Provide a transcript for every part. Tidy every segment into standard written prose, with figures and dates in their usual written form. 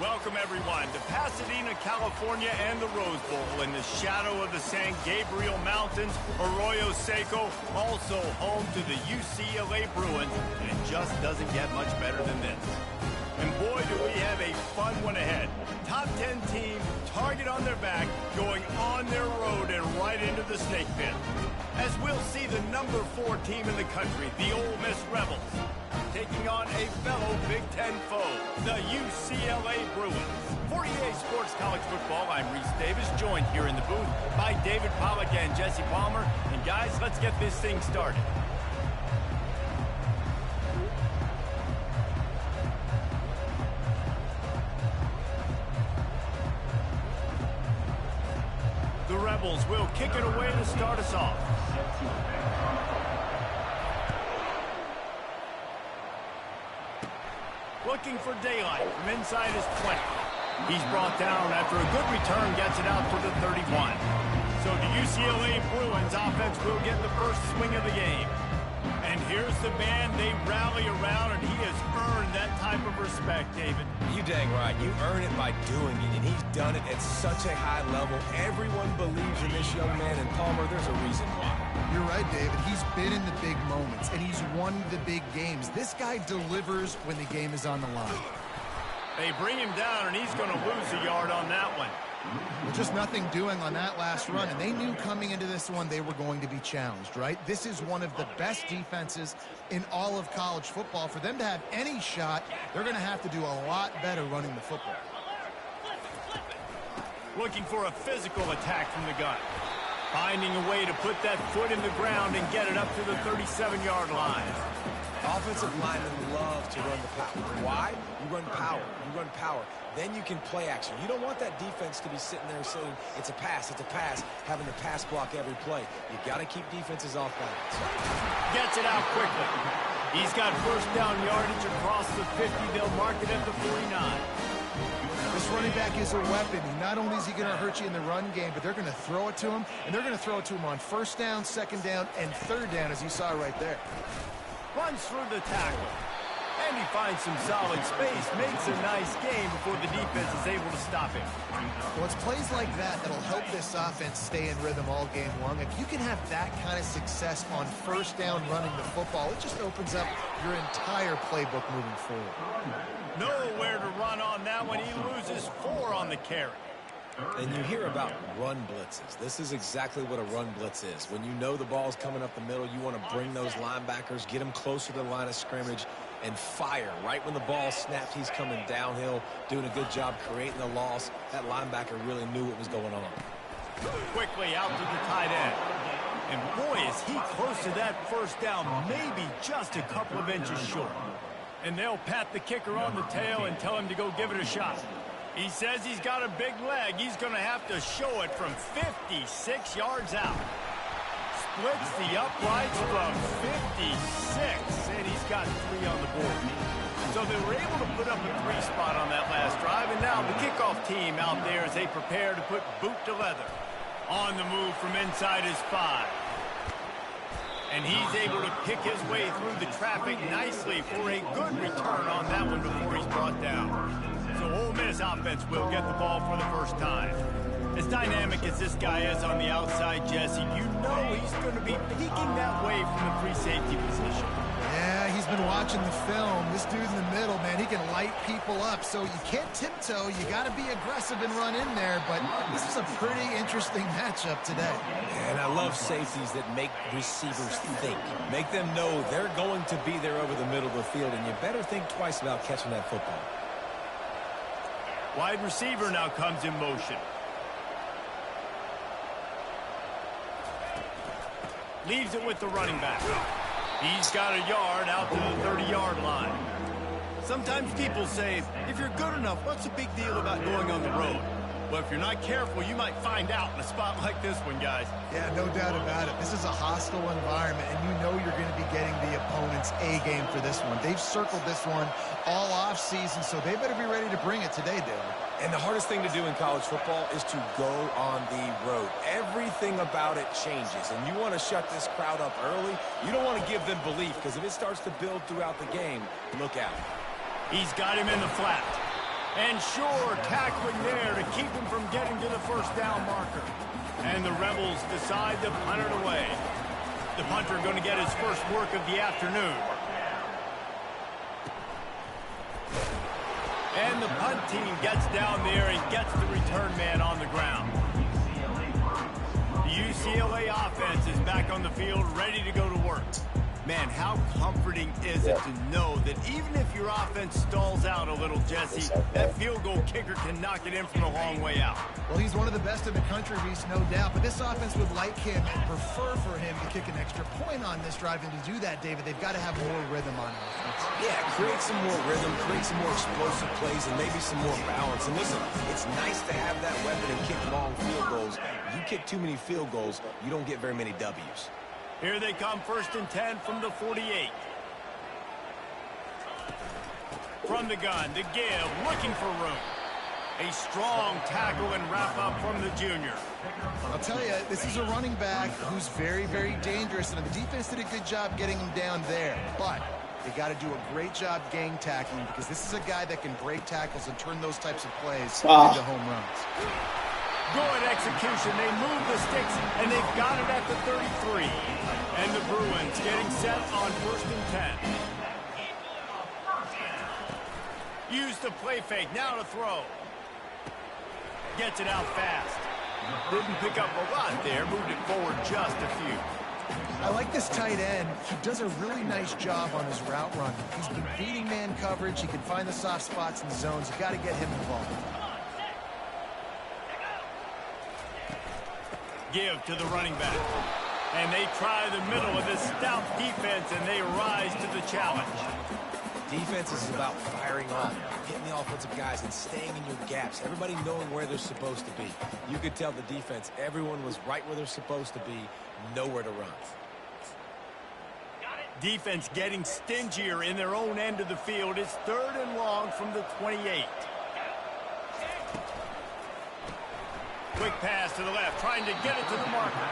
Welcome, everyone, to Pasadena, California and the Rose Bowl in the shadow of the San Gabriel Mountains. Arroyo Seco, also home to the UCLA Bruins, and it just doesn't get much better than this. And boy, do we have a fun one ahead. Top 10 team, target on their back, going on their road and right into the snake pit. As we'll see the number 4 team in the country, the Ole Miss Rebels, taking on a fellow Big Ten foe, the UCLA Bruins. For EA Sports College Football, I'm Reese Davis, joined here in the booth by David Pollack and Jesse Palmer. And guys, let's get this thing started. The Rebels will kick it away to start us off. Looking for daylight from inside his 20. He's brought down after a good return, gets it out to the 31. So the UCLA Bruins offense will get the first swing of the game. And here's the band they rally around, and he has earned that type of respect, David. You dang right. You earn it by doing it, and he's done it at such a high level. Everyone believes in this young man, and Palmer, there's a reason why. You're right, David. He's been in the big moments, and he's won the big games. This guy delivers when the game is on the line. They bring him down, and he's going to lose a yard on that one. Just nothing doing on that last run, and they knew coming into this one they were going to be challenged, right? This is one of the best defenses in all of college football. For them to have any shot, they're going to have to do a lot better running the football. Looking for a physical attack from the gun. Finding a way to put that foot in the ground and get it up to the 37-yard line. Offensive linemen love to run the power. Why? You run power. You run power. Then you can play action. You don't want that defense to be sitting there saying, it's a pass, having to pass block every play. You got to keep defenses off balance. Gets it out quickly. He's got first down yardage across the 50. They'll mark it at the 49. This running back is a weapon. Not only is he going to hurt you in the run game, but they're going to throw it to him, and they're going to throw it to him on first down, second down, and third down, as you saw right there. Runs through the tackle. And he finds some solid space, makes a nice game before the defense is able to stop him. Well, it's plays like that that'll help this offense stay in rhythm all game long. If you can have that kind of success on first down running the football, it just opens up your entire playbook moving forward. Nowhere to run on that one. He loses 4 on the carry. And you hear about run blitzes. This is exactly what a run blitz is. When you know the ball's coming up the middle, you want to bring those linebackers, get them closer to the line of scrimmage, and fire. Right when the ball snapped, he's coming downhill, doing a good job creating the loss. That linebacker really knew what was going on. Quickly out to the tight end. And boy, is he close to that first down, maybe just a couple of inches short. And they'll pat the kicker on the tail and tell him to go give it a shot. He says he's got a big leg. He's going to have to show it from 56 yards out. Splits the uprights from 56, and he's got 3 on the board. So they were able to put up a 3 spot on that last drive, and now the kickoff team out there as they prepare to put boot to leather. On the move from inside his 5. And he's able to pick his way through the traffic nicely for a good return on that one before he's brought down. So Ole Miss offense will get the ball for the first time. As dynamic as this guy is on the outside, Jesse, you know he's going to be peeking that way from the free safety position. Yeah, he's been watching the film. This dude in the middle, man, he can light people up. So you can't tiptoe. You got to be aggressive and run in there. But this is a pretty interesting matchup today. And I love safeties that make receivers think. Make them know they're going to be there over the middle of the field, and you better think twice about catching that football. Wide receiver now comes in motion. Leaves it with the running back. He's got a yard out to the 30-yard line. Sometimes people say, if you're good enough, what's the big deal about going on the road? Well, if you're not careful, you might find out in a spot like this one, guys. Yeah, no doubt about it. This is a hostile environment, and you know you're going to be getting the opponent's A-game for this one. They've circled this one all off-season, so they better be ready to bring it today, David. And the hardest thing to do in college football is to go on the road. Everything about it changes, and you want to shut this crowd up early. You don't want to give them belief, because if it starts to build throughout the game, look out. He's got him in the flat. And sure, tackling there to keep him from getting to the first down marker. And the Rebels decide to punt it away. The punter going to get his first work of the afternoon. And the punt team gets down there and gets the return man on the ground. The UCLA offense is back on the field, ready to go to work. Man, how comforting is it to know that even if your offense stalls out a little, Jesse, that field goal kicker can knock it in from a long way out. Well, he's one of the best in the country, Reese, no doubt. But this offense would like him and prefer for him to kick an extra point on this drive. And to do that, David, they've got to have more rhythm on offense. Yeah, create some more rhythm, create some more explosive plays, and maybe some more balance. And listen, it's nice to have that weapon and kick long field goals. You kick too many field goals, you don't get very many W's. Here they come, 1st and 10 from the 48. From the gun, to give, looking for room. A strong tackle and wrap up from the junior. I'll tell you, this is a running back who's very, very dangerous, and the defense did a good job getting him down there. But they got to do a great job gang tackling, because this is a guy that can break tackles and turn those types of plays into home runs. Good execution. They move the sticks, and they've got it at the 33. And the Bruins getting set on 1st and 10. Use the play fake. Now to throw. Gets it out fast. Didn't pick up a lot there. Moved it forward just a few. I like this tight end. He does a really nice job on his route run. He's been beating man coverage. He can find the soft spots in the zones. You got to get him involved. Give to the running back. And they try the middle of this stout defense, and they rise to the challenge. Defense is about firing off, hitting the offensive guys, and staying in your gaps. Everybody knowing where they're supposed to be. You could tell the defense, everyone was right where they're supposed to be, nowhere to run. Defense getting stingier in their own end of the field. It's 3rd and long from the 28. Quick pass to the left, trying to get it to the marker.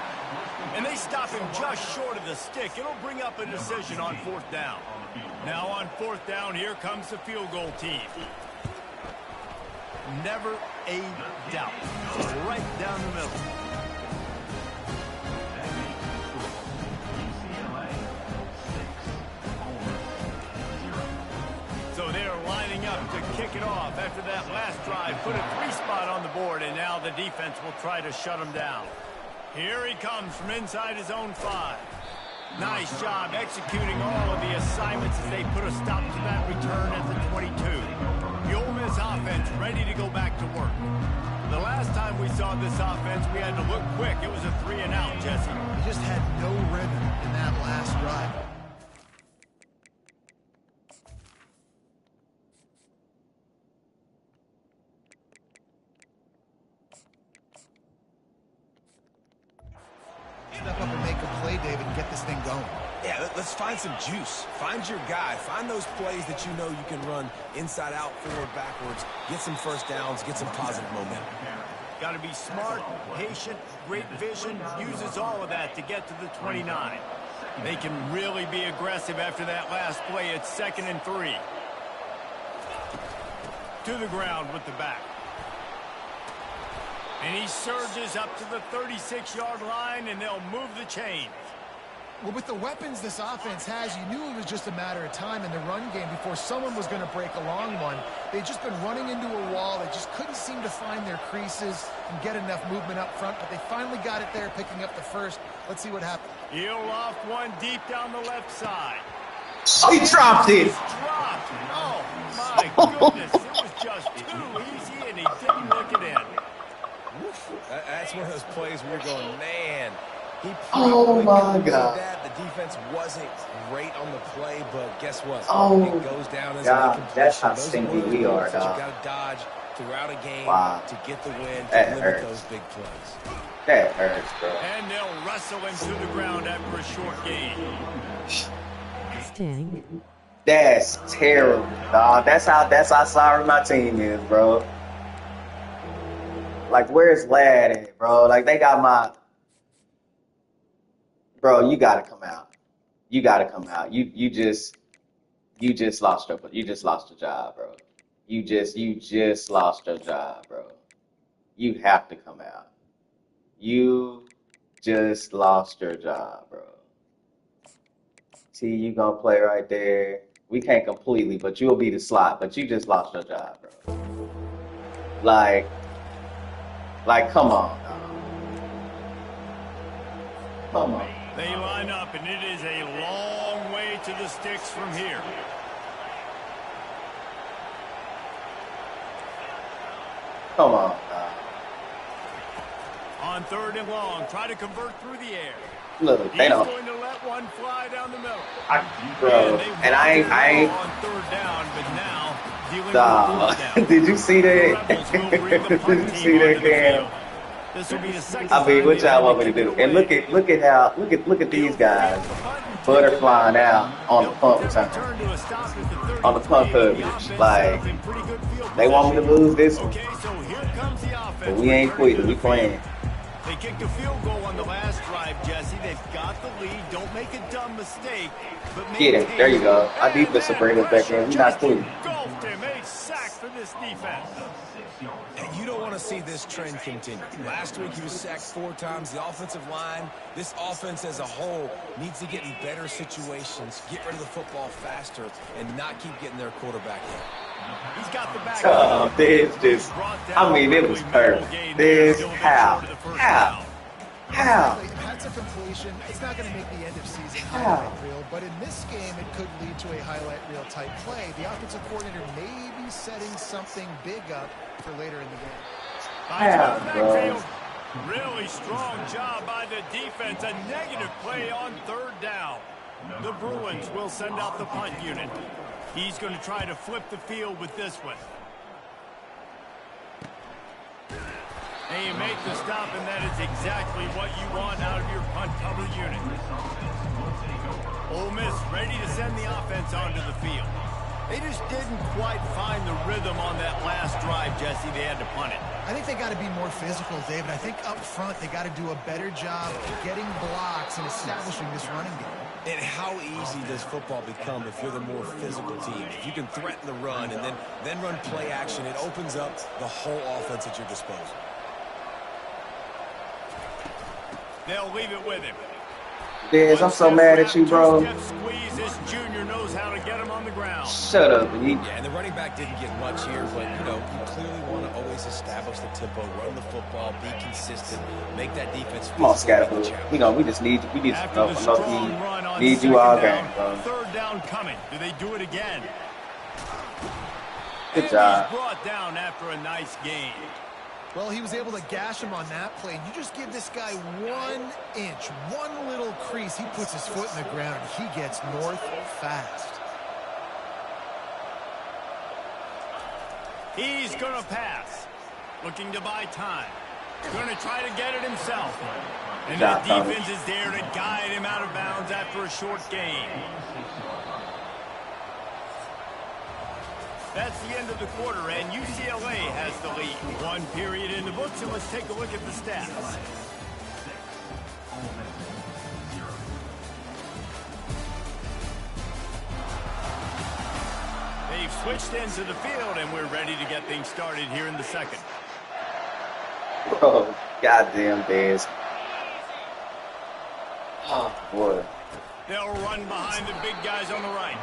And they stop him just short of the stick. It'll bring up a decision on 4th down. Now on 4th down, here comes the field goal team. Never a doubt. Right down the middle. So they're lining up to kick it off after that last drive. Put a 3-spot on the board, and now the defense will try to shut him down. Here he comes from inside his own 5. Nice job executing all of the assignments as they put a stop to that return at the 22. The Ole Miss offense ready to go back to work. The last time we saw this offense, we had to look quick. It was a 3-and-out, Jesse. He just had no rhythm in that last drive. Step up and make a play, David, and get this thing going. Yeah, let's find some juice. Find your guy. Find those plays that you know you can run inside out, forward, backwards. Get some first downs. Get some positive momentum. Got to be smart, patient, great vision. Uses all of that to get to the 29. They can really be aggressive after that last play. It's 2nd and 3. To the ground with the back. And he surges up to the 36-yard line, and they'll move the chains. Well, with the weapons this offense has, you knew it was just a matter of time in the run game before someone was going to break a long one. They'd just been running into a wall. They just couldn't seem to find their creases and get enough movement up front, but they finally got it there, picking up the first. Let's see what happens. He'll off one deep down the left side. Oh, he dropped it. Dropped. Oh, my goodness. It was just too easy, and he didn't look it in. That's one of those plays where you're going, man, he Oh, probably my could do God. that. The defense wasn't great on the play, but guess what? Oh, it goes down as God, an incompletion. that's how Those are stinky one of those we are, moves that dog. You got to dodge throughout a game Wow. to get the win, to That limit hurts. those big plays. That hurts, bro. And they'll wrestle him to the ground after a short gain. Sting. That's terrible, dog. That's how sorry my team is, bro. Like, where's Lad at, bro? Like, they got my... Bro, you gotta come out. You gotta come out. You just lost your job, bro. You just lost your job, bro. You have to come out. You just lost your job, bro. See, you gonna play right there. We can't completely, but you'll be the slot. But you just lost your job, bro. Like, come on, dog. Come on. They line up, and it is a long way to the sticks from here. Come on, dog. On 3rd and long, try to convert through the air. Look, they don't. He's going to let one fly down the middle. Bro, and I ain't. On 3rd down, but now dealing Dog. with 4th down. Did you see that? Did you see that, Cam? This will be the second I mean, time what they y'all want me kicked to do? it And away. look at these guys butterflying out on the punt return, on the punt coverage. Like, they want me to lose this one, Okay, so here comes the offense. but we ain't quitting. We playing. They kicked a field goal on the last drive, Jesse. They've got the lead. Don't make a dumb mistake. But Get him. There you go. Our defense will bring us back in. We're not quitting. Engulfed him. A sack for this defense. And you don't want to see this trend continue. Last week he was sacked 4 times. The offensive line, this offense as a whole, needs to get in better situations, get rid of the football faster, and not keep getting their quarterback hit. He's got the back. This just, I mean, it was perfect. This, how? If that's a completion, it's not going to make the end of season highlight reel, but in this game, it could lead to a highlight reel type play. The offensive coordinator may be setting something big up for later in the game. Bro. Really strong job by the defense. A negative play on 3rd down. The Bruins will send out the punt unit. He's going to try to flip the field with this one. And you make the stop, and that is exactly what you want out of your punt cover unit. Ole Miss ready to send the offense onto the field. They just didn't quite find the rhythm on that last drive, Jesse. They had to punt it. I think they got to be more physical, David. I think up front they got to do a better job getting blocks and establishing this running game. And how easy does football become if you're the more physical team? If you can threaten the run and then run play action, it opens up the whole offense at your disposal. They'll leave it with him. Diz, I'm so mad at you, bro. Two-step squeeze. This junior knows how to get him on the ground. Shut up. Yeah, and the running back didn't get much here, but, you clearly want to always establish the tempo, run the football, be consistent, make that defense Come on, physical, Scatterfoot. We just need you. We After the strong run on need you second all down, game, bro. 3rd down coming. Do they do it again? Good And job. He's brought down after a nice gain. Well, he was able to gash him on that play. You just give this guy 1 inch, one little crease. He puts his foot in the ground, and he gets north fast. He's going to pass. Looking to buy time. Going to try to get it himself. And the defense is there to guide him out of bounds after a short gain. That's the end of the quarter, and UCLA has the lead. 1 period in the books, and let's take a look at the stats. They've switched into the field, and we're ready to get things started here in the second. Bro, goddamn Diz. Oh, boy. They'll run behind the big guys on the right.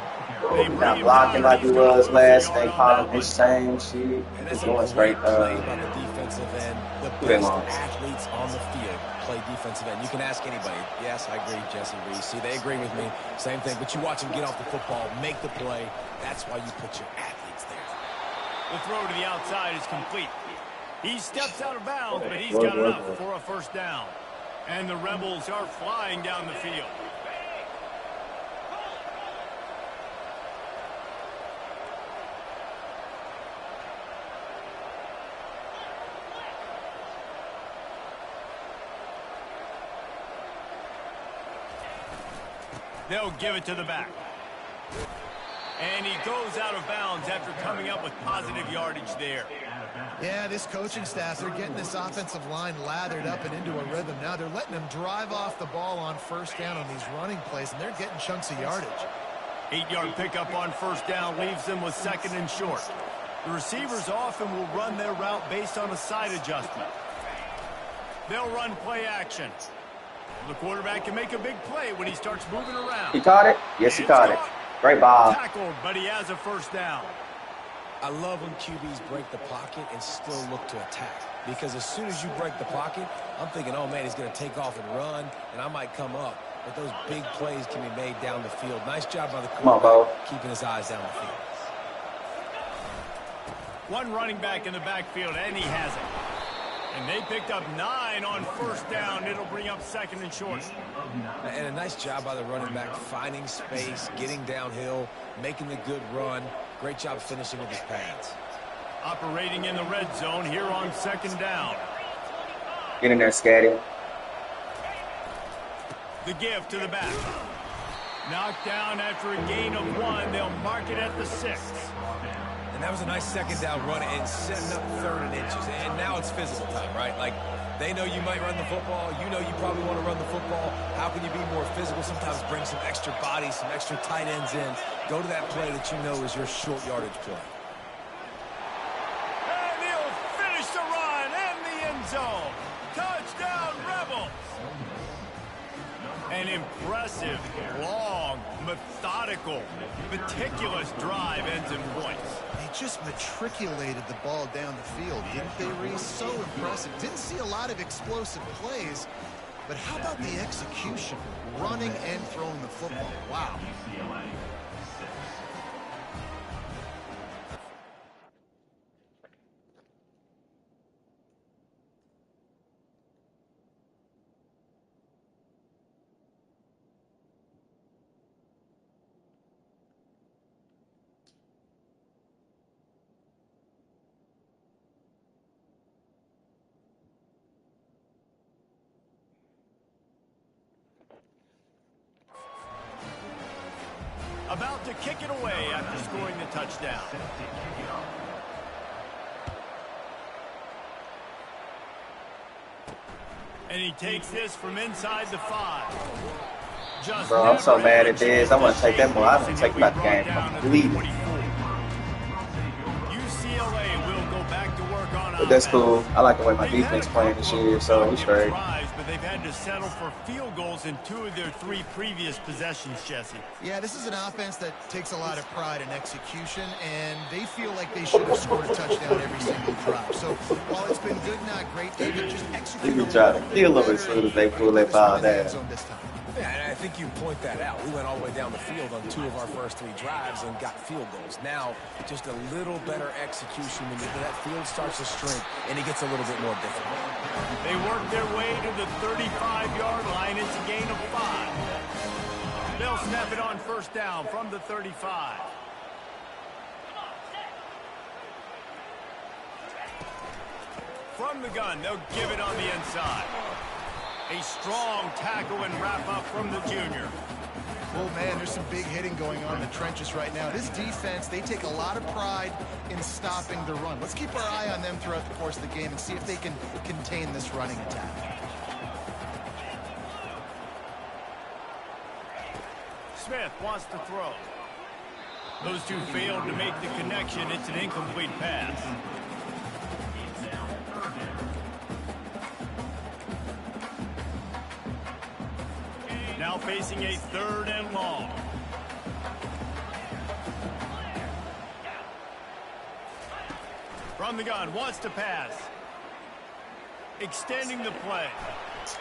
Not blocking like he was last. They calling his same shit. He's going straight. Play by the defensive end. The best athletes on the field play defensive end. You can ask anybody. Yes, I agree, Jesse Reese. See, they agree with me. Same thing. But you watch them get off the football, make the play. That's why you put your athletes there. The throw to the outside is complete. He steps out of bounds, but he's got enough for a 1st down. And the Rebels are flying down the field. They'll give it to the back. And he goes out of bounds after coming up with positive yardage there. Yeah, this coaching staff, they're getting this offensive line lathered up and into a rhythm. Now they're letting them drive off the ball on 1st down on these running plays, and they're getting chunks of yardage. 8-yard pickup on 1st down leaves them with 2nd and short. The receivers often will run their route based on a side adjustment. They'll run play action. The quarterback can make a big play when he starts moving around. He caught it? Yes, he caught it. Great ball. Tackled, but he has a first down. I love when QBs break the pocket and still look to attack. Because as soon as you break the pocket, I'm thinking, oh, man, he's going to take off and run, and I might come up. But those big plays can be made down the field. Nice job by the quarterback keeping his eyes down the field. One running back in the backfield, and he has it. And they picked up 9 on first down. It'll bring up second and short. And a nice job by the running back, finding space, getting downhill, making the good run. Great job finishing with his pads. Operating in the red zone here on second down. Get in there, Scatty. The give to the back. Knocked down after a gain of 1. They'll mark it at the 6. And that was a nice second down run and setting up 3rd and inches. And now it's physical time, right? Like, they know you might run the football. You know you probably want to run the football. How can you be more physical? Sometimes bring some extra bodies, some extra tight ends in. Go to that play that you know is your short yardage play. And he'll finish the run in the end zone. Touchdown, Rebels. An impressive, long, methodical, meticulous drive ends in points. They just matriculated the ball down the field, didn't they, Reese? So impressive. Didn't see a lot of explosive plays, but how about the execution? Running and throwing the football. Wow. About to kick it away after scoring the touchdown. And he takes this from inside the 5. Just Bro, I'm so mad at this. I'm going to take that ball. I'm going to take him out the game completely. UCLA will go back to work on But that's cool. I like the way my defense playing this year, so we straight. But they've had to settle for field goals in 2 of their 3 previous possessions, Jesse. Yeah, this is an offense that takes a lot of pride in execution, and they feel like they should have scored a touchdown every single drive. So while it's been good, not great, they can just execute. You can try to feel a little bit soon as they pull that ball down. Yeah, and I think you point that out. We went all the way down the field on 2 of our first 3 drives and got field goals. Now, just a little better execution when that field starts to shrink and it gets a little bit more difficult. They work their way to the 35-yard line. It's a gain of 5. They'll snap it on first down from the 35. From the gun, they'll give it on the inside. A strong tackle and wrap-up from the junior. Well, man, there's some big hitting going on in the trenches right now. This defense, they take a lot of pride in stopping the run. Let's keep our eye on them throughout the course of the game and see if they can contain this running attack. Smith wants to throw. Those 2 failed to make the connection. It's an incomplete pass. Now facing a 3rd and long. From the gun, wants to pass. Extending the play.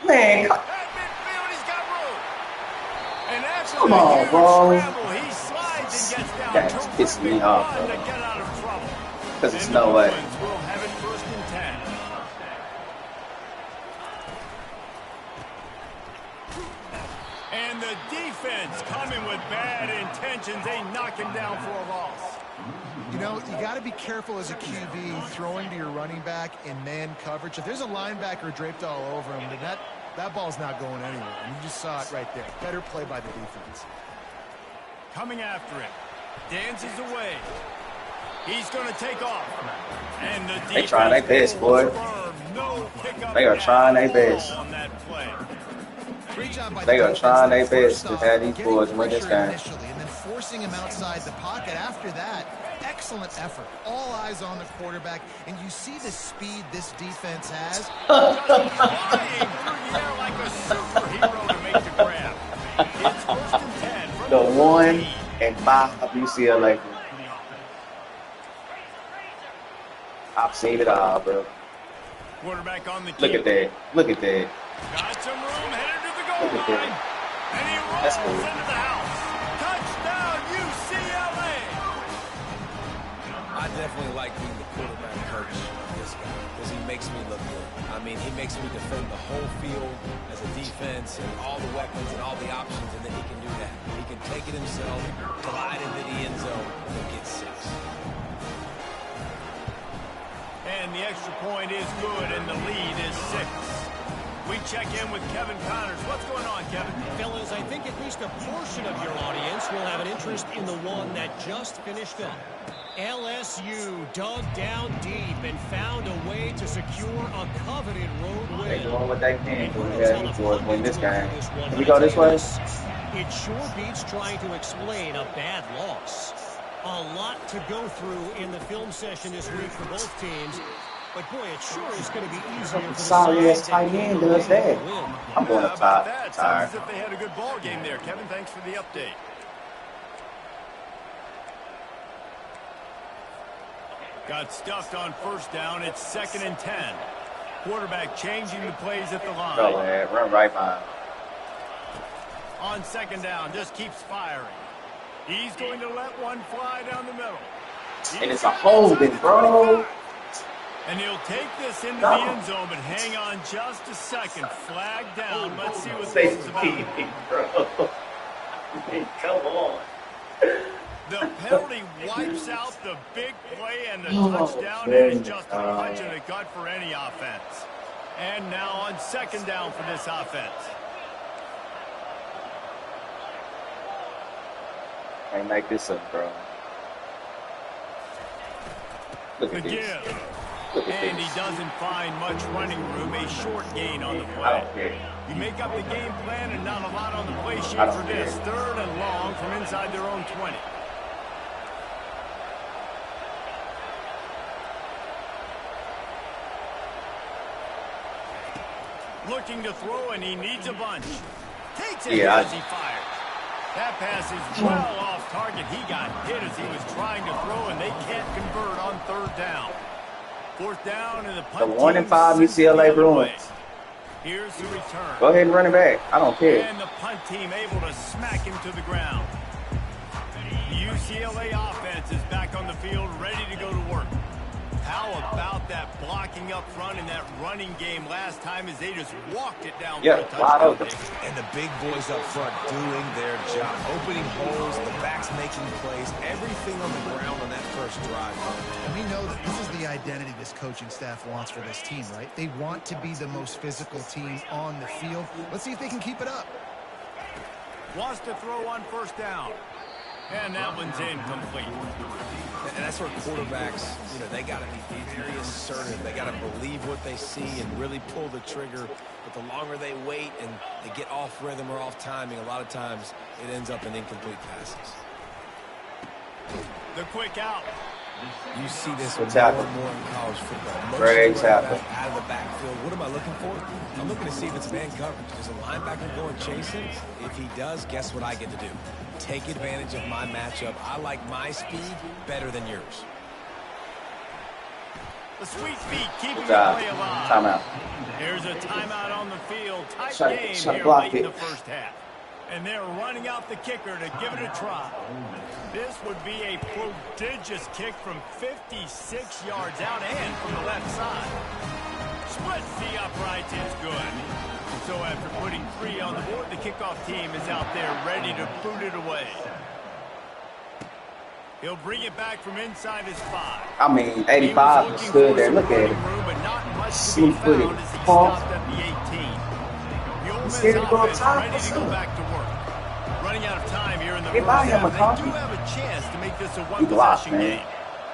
Man, At midfield, he's got room. And after come the on, huge bro. scramble, he slides and gets down. That's pissing me off, Run bro. to get out of trouble. Because it's And no the way. Bruins will have it 1st and 10. And the defense coming with bad intentions. They knock him down for a loss. You know, you got to be careful as a QB throwing to your running back in man coverage. If there's a linebacker draped all over him, then that ball's not going anywhere. And you just saw it right there. Better play by the defense. Coming after it. Dances away. He's going to take off. And the defense They trying their best, boy. No pickup They are trying their best. on that play. Great job by They the are defense. trying their First best to off, have these getting boys win this pressure game. initially, and then forcing him outside the pocket. After that, excellent effort. All eyes on the quarterback, and you see the speed this defense has. Just flying through the air like a superhero to make the grab. It's 1st and 10 from The the 1 14. and 5 of UCLA. I've seen it all, bro. Quarterback on the Look at that. Look at that. Got some room, headed to the goal Look at line. that. And he That's rolls cool. into the house. Touchdown, UCLA. I definitely like being the quarterback coach of this guy because he makes me look good. I mean, he makes me defend the whole field as a defense and all the weapons and all the options, and then he can do that. He can take it himself, glide into the end zone, and get 6. And the extra point is good, and the lead is 6. We check in with Kevin Connors. What's going on, Kevin? Fellas, I think at least a portion of your audience will have an interest in the one that just finished up. LSU dug down deep and found a way to secure a coveted road They win. doing what they can And who knows to how the win this pundits will game. view this one, Can but we I go tell this you way? this, it sure beats trying to explain a bad loss. A lot to go through in the film session this week for both teams. But boy, it sure is going to be easier for the Sorry, side ass that tight came end away does that. with the win. I'm going How to about top. that? Sorry. Sounds as if they had a good ball game there. Kevin, thanks for the update. Got stuffed on 1st down. It's 2nd and 10. Quarterback changing the plays at the Go line. ahead. Run right by him. On 2nd down, just keeps firing. He's going to let one fly down the middle. And it's a holding, bro. And he'll take this into the end zone, but hang on just a second. Flag down. Let's see what this is about. bro. Come on. The penalty wipes out the big play, and the Oh, touchdown man. is just a punch in the gut for any offense. And now on 2nd down for this offense. Can't make this up, bro. Look The at this. give. Look at And this. he doesn't find much running room. A short gain on the I play. don't care. You make up the game plan and not a lot on the play sheet I don't for this. care. 3rd and long from inside their own 20. Looking to throw, and he needs a bunch. Takes it Yeah, as he fires. That pass is well off target. He got hit as he was trying to throw, and they can't convert on 3rd down. 4th down, and the punt The 1 and team 5 sends UCLA the other way. Bruins. Here's the return. Go ahead and run it back. I don't care. And the punt team able to smack him to the ground. The UCLA offense is back on the field, ready to go to work. How about that blocking up front and that running game last time as they just walked it down Yeah, for a wide touchdown? open. And the big boys up front doing their job. Opening holes, the backs making plays, everything on the ground on that first drive. And we know that this is the identity this coaching staff wants for this team, right? They want to be the most physical team on the field. Let's see if they can keep it up. Wants to throw on 1st down. And that one's incomplete. And that's where quarterbacks, they got to be very assertive. They got to believe what they see and really pull the trigger. But the longer they wait and they get off rhythm or off timing, a lot of times it ends up in incomplete passes. The quick out. You see this What's more happening? and more in college football. Greg Motion right Tapper. back out of the backfield. What am I looking for? I'm looking to see if it's man coverage. Does a linebacker go and chase him? If he does, guess what I get to do? Take advantage of my matchup. I like my speed better than yours. The sweet feet keeping Good the job. play alive. Timeout. Here's a timeout on the field. Tight Shut game it here block late in it. the 1st half. And they're running out the kicker to give it a try. This would be a prodigious kick from 56 yards out and from the left side. Splits the uprights, it's good. So after putting 3 on the board, the kickoff team is out there ready to boot it away. He'll bring it back from inside his 5. I mean, 85 was stood there. Look at it. Sleep Sleep-footed. He Paul. stopped at the 18. The Ole Miss scared to go up offense top? ready What's to go up? back to work. Running out of time here in the Hey, first buy him a half. coffee. They do have a chance to make this a You blocked, one-possession man. game.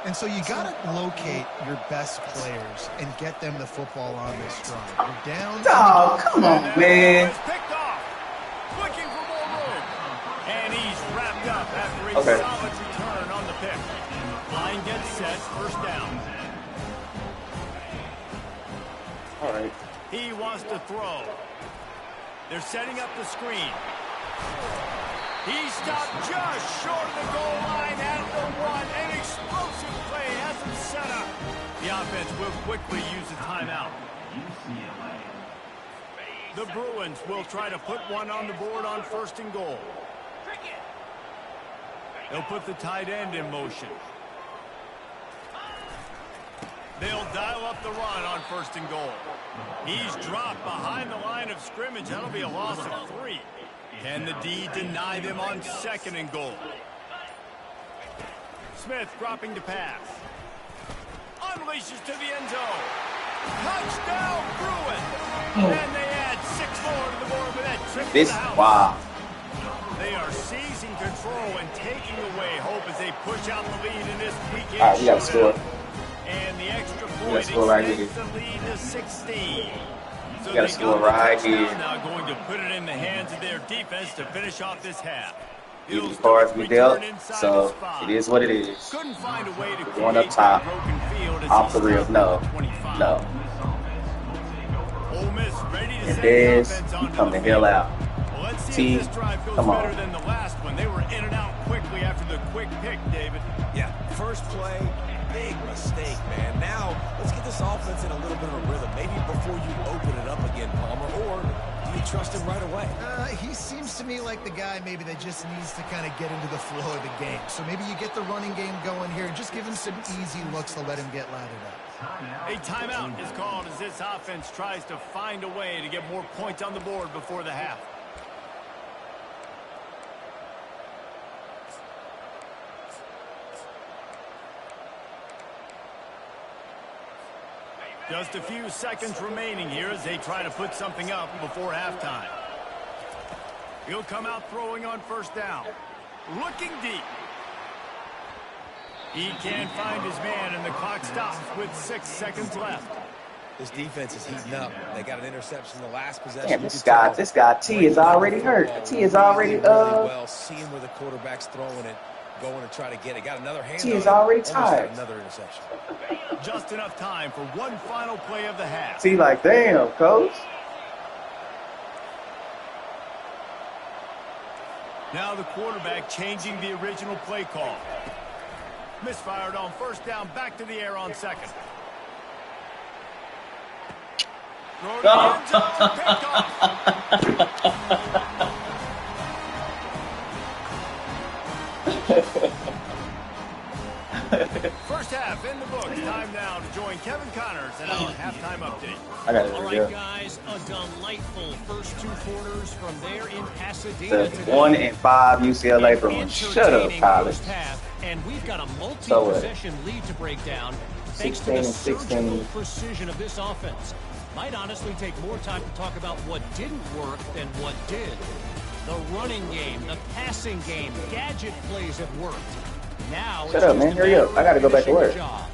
And so you got to locate your best players and get them the football on this drive. You're down. Oh, come on, And that man. ball is picked off. Looking for more room. And he's wrapped up after a Okay. solid return on the pick. Line set, first down. All right. He wants to throw. They're setting up the screen. He stopped just short of the goal line at the 1. An explosive play has him set up. The offense will quickly use a timeout. The Bruins will try to put one on the board on first and goal. They'll put the tight end in motion. They'll dial up the run on first and goal. He's dropped behind the line of scrimmage. That'll be a loss of 3. Can the D deny them on second and goal? Smith dropping to pass. Unleashes to the end zone. Touchdown, Bruins. And they add 6 more to the board with that trip to the house. Wow. They are seizing control and taking away hope as they push out the lead in this weekend. All right, we got to score. And the extra point right extends the lead to 16. So You got to score right here. Now going to put it in the hands of their defense to finish off this half. Even cards we dealt, so it is what it is. Couldn't find a way to Going up top, broken field as off the rip, no. Ole Miss ready to And send Dez, the offense he onto come the the hell field. out. Well, let's see T, if this drive goes come on. better than the last one. They were in and out quickly after the quick pick, David. Yeah, first play, big mistake, man. Now, let's get this offense in a little bit of a rhythm. Maybe before you open it up again, Palmer, or do you trust him right away? He seems to me like the guy maybe that just needs to kind of get into the flow of the game. So maybe you get the running game going here and just give him some easy looks to let him get lathered up. A timeout is called as this offense tries to find a way to get more points on the board before the half. Just a few seconds remaining here as they try to put something up before halftime. He'll come out throwing on first down. Looking deep. He can't find his man, and the clock stops with 6 seconds left. This defense is heating up. They got an interception the last possession. Damn, this guy T is already hurt. T is already well, seeing where the quarterback's throwing it, going to try to get it. Got another hand. T is already tired. Another interception. Just enough time for one final play of the half. T like, damn, coach. Now the quarterback changing the original play call. Misfired on first down, back to the air on second. Throw to the end zone, picked off. First half in the books. Time now to join Kevin Connors and our halftime update. I got it. All right, guys, a delightful first 2 quarters from there in Pasadena The today. 1 and 5 UCLA Bruins. Shut up, Entertaining college. first half, and we've got a multi-possession lead to break down thanks to the 16 and 16. surgical precision of this offense. Might honestly take more time to talk about what didn't work than what did. The running game, the passing game, gadget plays have worked. Now Shut up, man. Hurry up. I got to go back to work. job.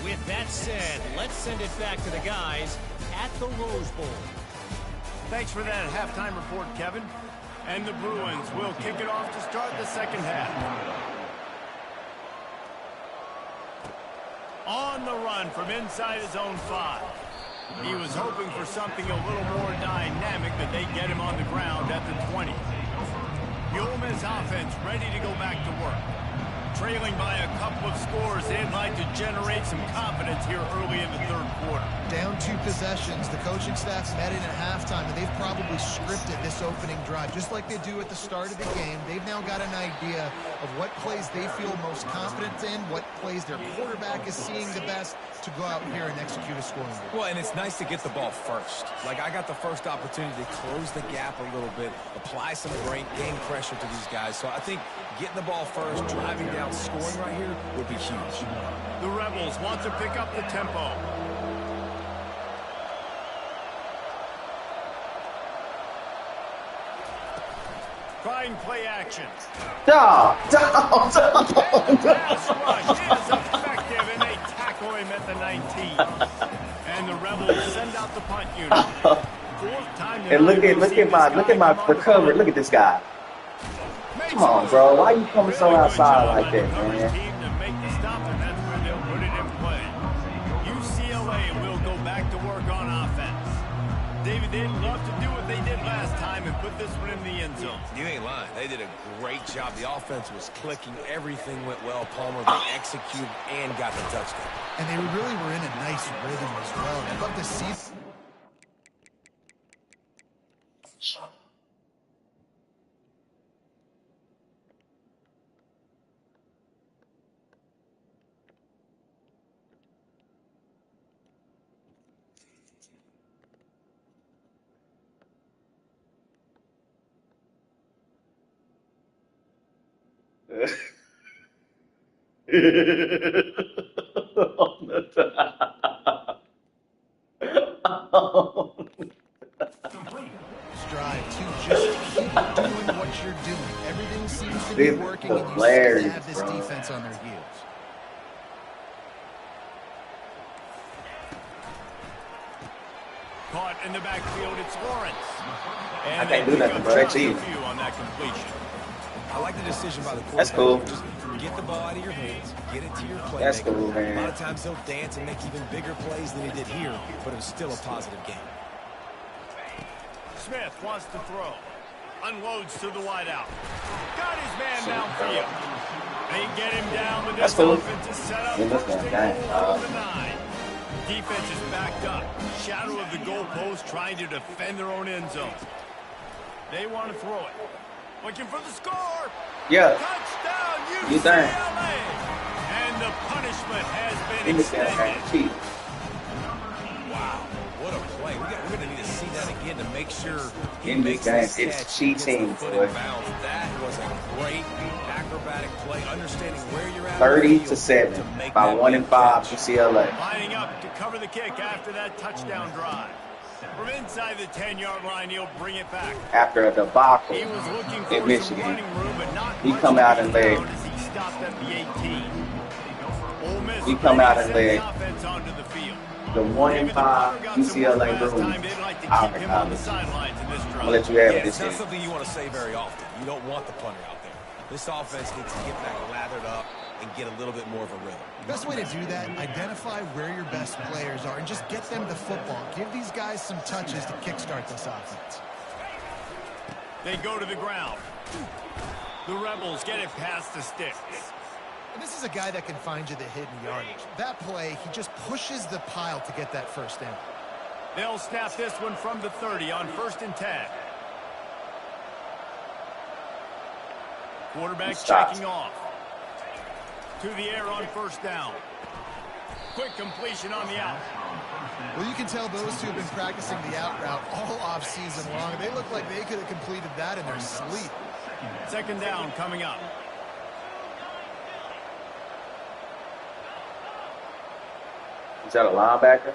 With that said, let's send it back to the guys at the Rose Bowl. Thanks for that halftime report, Kevin. And the Bruins will kick it off to start the second half. On the run from inside his own 5. He was hoping for something a little more dynamic, but they get him on the ground at the 20. The Ole Miss offense ready to go back to work. Trailing by a couple of scores, they'd like to generate some confidence here early in the third quarter. Down 2 possessions. The coaching staff met in at halftime, and they've probably scripted this opening drive, just like they do at the start of the game. They've now got an idea of what plays they feel most confident in, what plays their quarterback is seeing the best to go out here and execute a scoring goal. Well, and it's nice to get the ball first. Like, I got the first opportunity to close the gap a little bit, apply some game pressure to these guys. So I think getting the ball first, driving down, scoring right here would be huge. The Rebels want to pick up the tempo. Trying play action. Down. Pass rush is effective, and they tackle him at the 19. And the Rebels send out the punt unit. Fourth time And look at my recovery. Look at this guy. Come on, bro. Why you coming so outside like that, man? Team to make the stop, and that's where they'd love to do what they did last time and put this one in the end zone. You ain't lying. They did a great job. The offense was clicking. Everything went well. Palmer, they executed and got the touchdown. And they really were in a nice rhythm as well. I'd love to see... On the top. Strive to just keep doing what you're doing. Everything seems to be This is working, and you seem to hilarious, have this bro. defense on their heels. Caught in the backfield, it's Lawrence. And I can't they do pick nothing, up bro. That's just a easy. few on that completion. I like the decision by the quarterback. That's cool. Just get the ball out of your hands, get it to your playmaker. That's cool, man. A lot of times he'll dance and make even bigger plays than he did here, but it was still a positive game. Smith wants to throw. Unloads to the wideout. Got his man downfield. They get him down with this That's cool. offensive setup. Yeah, that's First not and bad. goal from the 9. Defense is backed up. Shadow of the goalpost trying to defend their own end zone. They want to throw it. Looking for the score. Yeah. Touchdown, You think? UCLA. And the punishment has been In the center, extended. cheat. Wow, what a play. We're going to need to see that again to make sure he In this makes game, this it's catch, cheating, gets the foot boy. in bounds. That was a great acrobatic play, understanding where you're at. 30-7 by 1 and 5 UCLA. Lining up to cover the kick after that touchdown drive. From inside the 10-yard line, he'll bring it back. After a debacle He was looking for in some Michigan, running room, but not he much come out and to be led. found as he stopped at the 18. Ole Miss He come out and sent led. the offense onto the field. the 1 and 5 UCLA Last Bruins time they'd like to out keep of him on the college. sidelines in this I'm drive. gonna let you have Yeah, it it's this not year. something you want to say very often. You don't want the punter out there. This offense needs to get back lathered up and get a little bit more of a rhythm. Best way to do that, identify where your best players are and just get them the football. Give these guys some touches to kickstart this offense. They go to the ground. The Rebels get it past the sticks. And this is a guy that can find you the hidden yardage. That play, he just pushes the pile to get that first down. They'll snap this one from the 30 on 1st and 10. Quarterback checking off. To the air on 1st down. Quick completion on the out. Well, you can tell those two have been practicing the out route all off-season long. They look like they could have completed that in their sleep. 2nd down coming up. Is that a linebacker?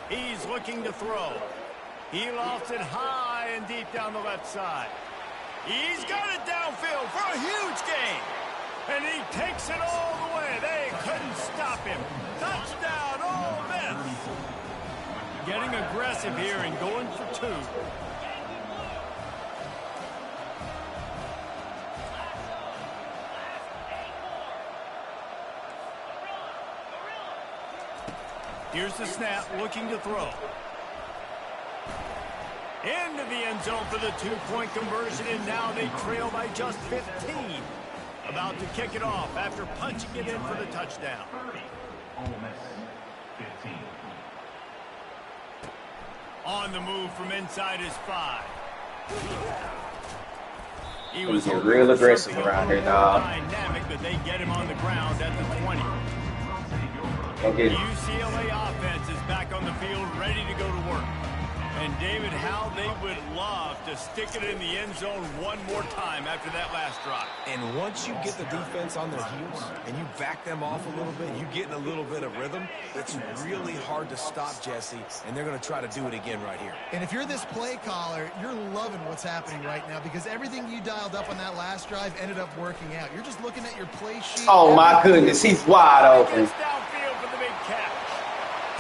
He's looking to throw. He lofts it high and deep down the left side. He's got it downfield for a huge gain. And he takes it all the way. They couldn't stop him. Touchdown, Ole Miss. Getting aggressive here and going for 2. Here's the snap, looking to throw. Into the end zone for the 2-point conversion, and now they trail by just 15. About to kick it off after punching it in for the touchdown. On the move from inside his 5. He was He's hoping real for aggressive something around a here, little dog. dynamic, but they get him on the ground at the 20. Go get The it. UCLA offense is back on the field, ready to go to work. And David, how they would love to stick it in the end zone one more time after that last drive. And once you get the defense on their heels and you back them off a little bit, you get in a little bit of rhythm, it's really hard to stop Jesse, and they're going to try to do it again right here. And if you're this play caller, you're loving what's happening right now because everything you dialed up on that last drive ended up working out. You're just looking at your play sheet. Oh my goodness, he's wide open. Gets downfield for the big catch.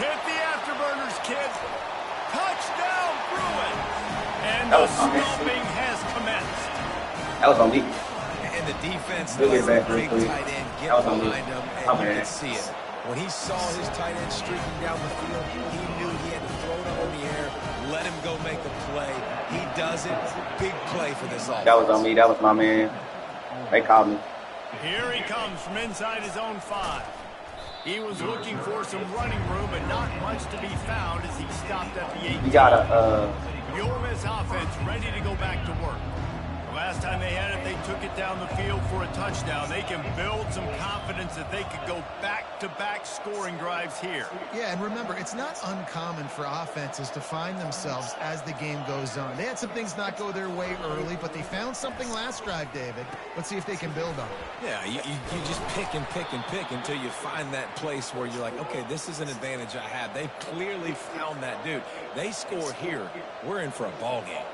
Hit the afterburners, kid. Touchdown, Bruins. And That the was on me. stomping has commenced. That was on me. And the defense Look at lets that the big real quick. tight end get That was on me. behind him, and My you bad. could see it. When he saw his tight end streaking down the field, he knew he had to up in the air, let him go make a play. He does it. Big play for this offense. That was on me. That was my man. They called me. Here he comes from inside his own 5. He was looking for some running room, but not much to be found as he stopped at the 8. You got to, The Ole Miss offense ready to go back to work. Last time they had it, they took it down the field for a touchdown. They can build some confidence that they could go back-to-back scoring drives here. Yeah, and remember, it's not uncommon for offenses to find themselves as the game goes on. They had some things not go their way early, but they found something last drive, David. Let's see if they can build on it. Yeah, you just pick and pick and pick until you find that place where you're like, okay, this is an advantage I have. They clearly found that dude. They score here. We're in for a ball game.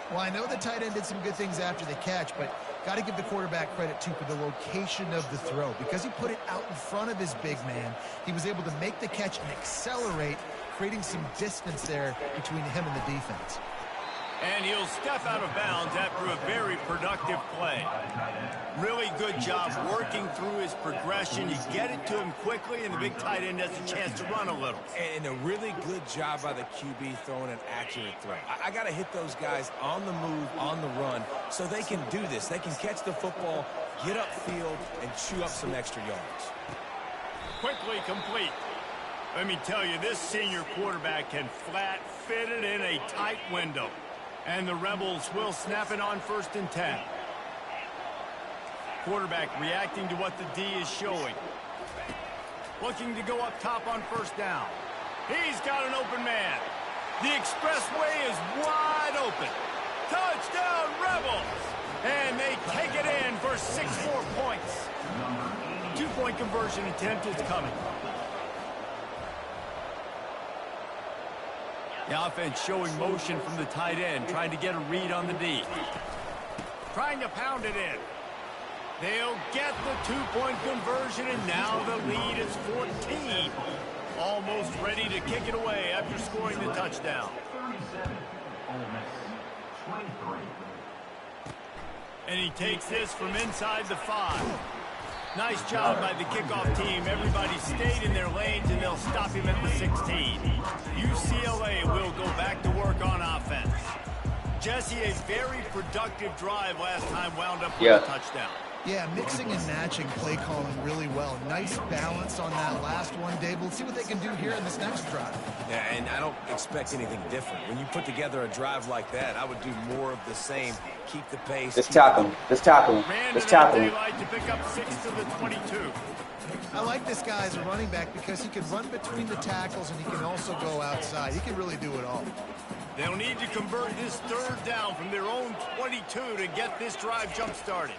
Well, I know the tight end did some good things after the catch, but got to give the quarterback credit, too, for the location of the throw. Because he put it out in front of his big man, he was able to make the catch and accelerate, creating some distance there between him and the defense. And he'll step out of bounds after a very productive play. Really good job working through his progression. You get it to him quickly, and the big tight end has a chance to run a little. And a really good job by the QB throwing an accurate throw. I got to hit those guys on the move, on the run, so they can do this. They can catch the football, get upfield, and chew up some extra yards. Quickly complete. Let me tell you, this senior quarterback can flat fit it in a tight window. And the Rebels will snap it on 1st and 10. Quarterback reacting to what the D is showing. Looking to go up top on 1st down. He's got an open man. The expressway is wide open. Touchdown, Rebels! And they take it in for 6 more points. 2-point conversion attempt is coming. The offense showing motion from the tight end, trying to get a read on the D. Trying to pound it in. They'll get the 2-point conversion, and now the lead is 14. Almost ready to kick it away after scoring the touchdown. And he takes this from inside the 5. Nice job by the kickoff team. Everybody stayed in their lanes, and they'll stop him at the 16. UCLA will go back to work on offense. Jesse, a very productive drive last time, wound up with a touchdown. Yeah, mixing and matching play calling really well. Nice balance on that last one, Dave. We'll see what they can do here in this next drive. Yeah, and I don't expect anything different. When you put together a drive like that, I would do more of the same. Keep the pace. Just tackle him. Just tackle him. Just tackle him. To pick up 6 to the 22. I like this guy as a running back because he can run between the tackles and he can also go outside. He can really do it all. They'll need to convert this 3rd down from their own 22 to get this drive jump-started.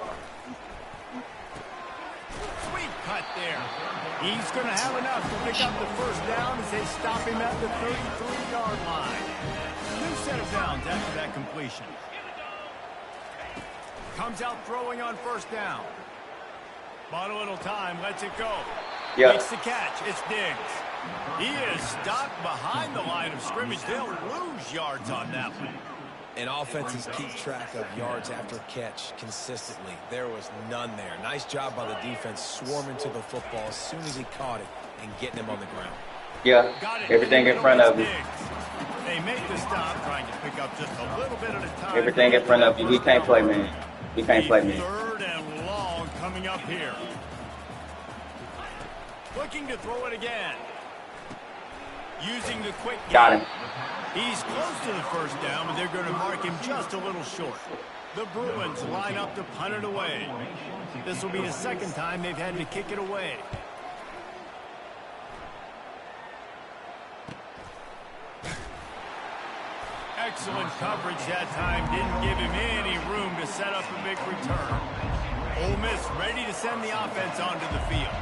Sweet cut there. He's going to have enough to pick up the 1st down as they stop him at the 33-yard line. New set of downs after that completion. Comes out throwing on 1st down. Bought a little time, lets it go. Makes the catch. It's Diggs. He is stopped behind the line of scrimmage. They'll lose yards on that one. And offenses keep track of yards after catch consistently. There was none there. Nice job by the defense swarming to the football as soon as he caught it and getting him on the ground. Yeah, everything in front of you. They make the stop, trying to pick up just a little bit at a time. Everything in front of you. We can't play, man. We can't play, man. 3rd and long coming up here. Looking to throw it again. Using the quick game. Got him. He's close to the 1st down, but they're going to mark him just a little short. The Bruins line up to punt it away. This will be the 2nd time they've had to kick it away. Excellent coverage that time. Didn't give him any room to set up a big return. Ole Miss ready to send the offense onto the field.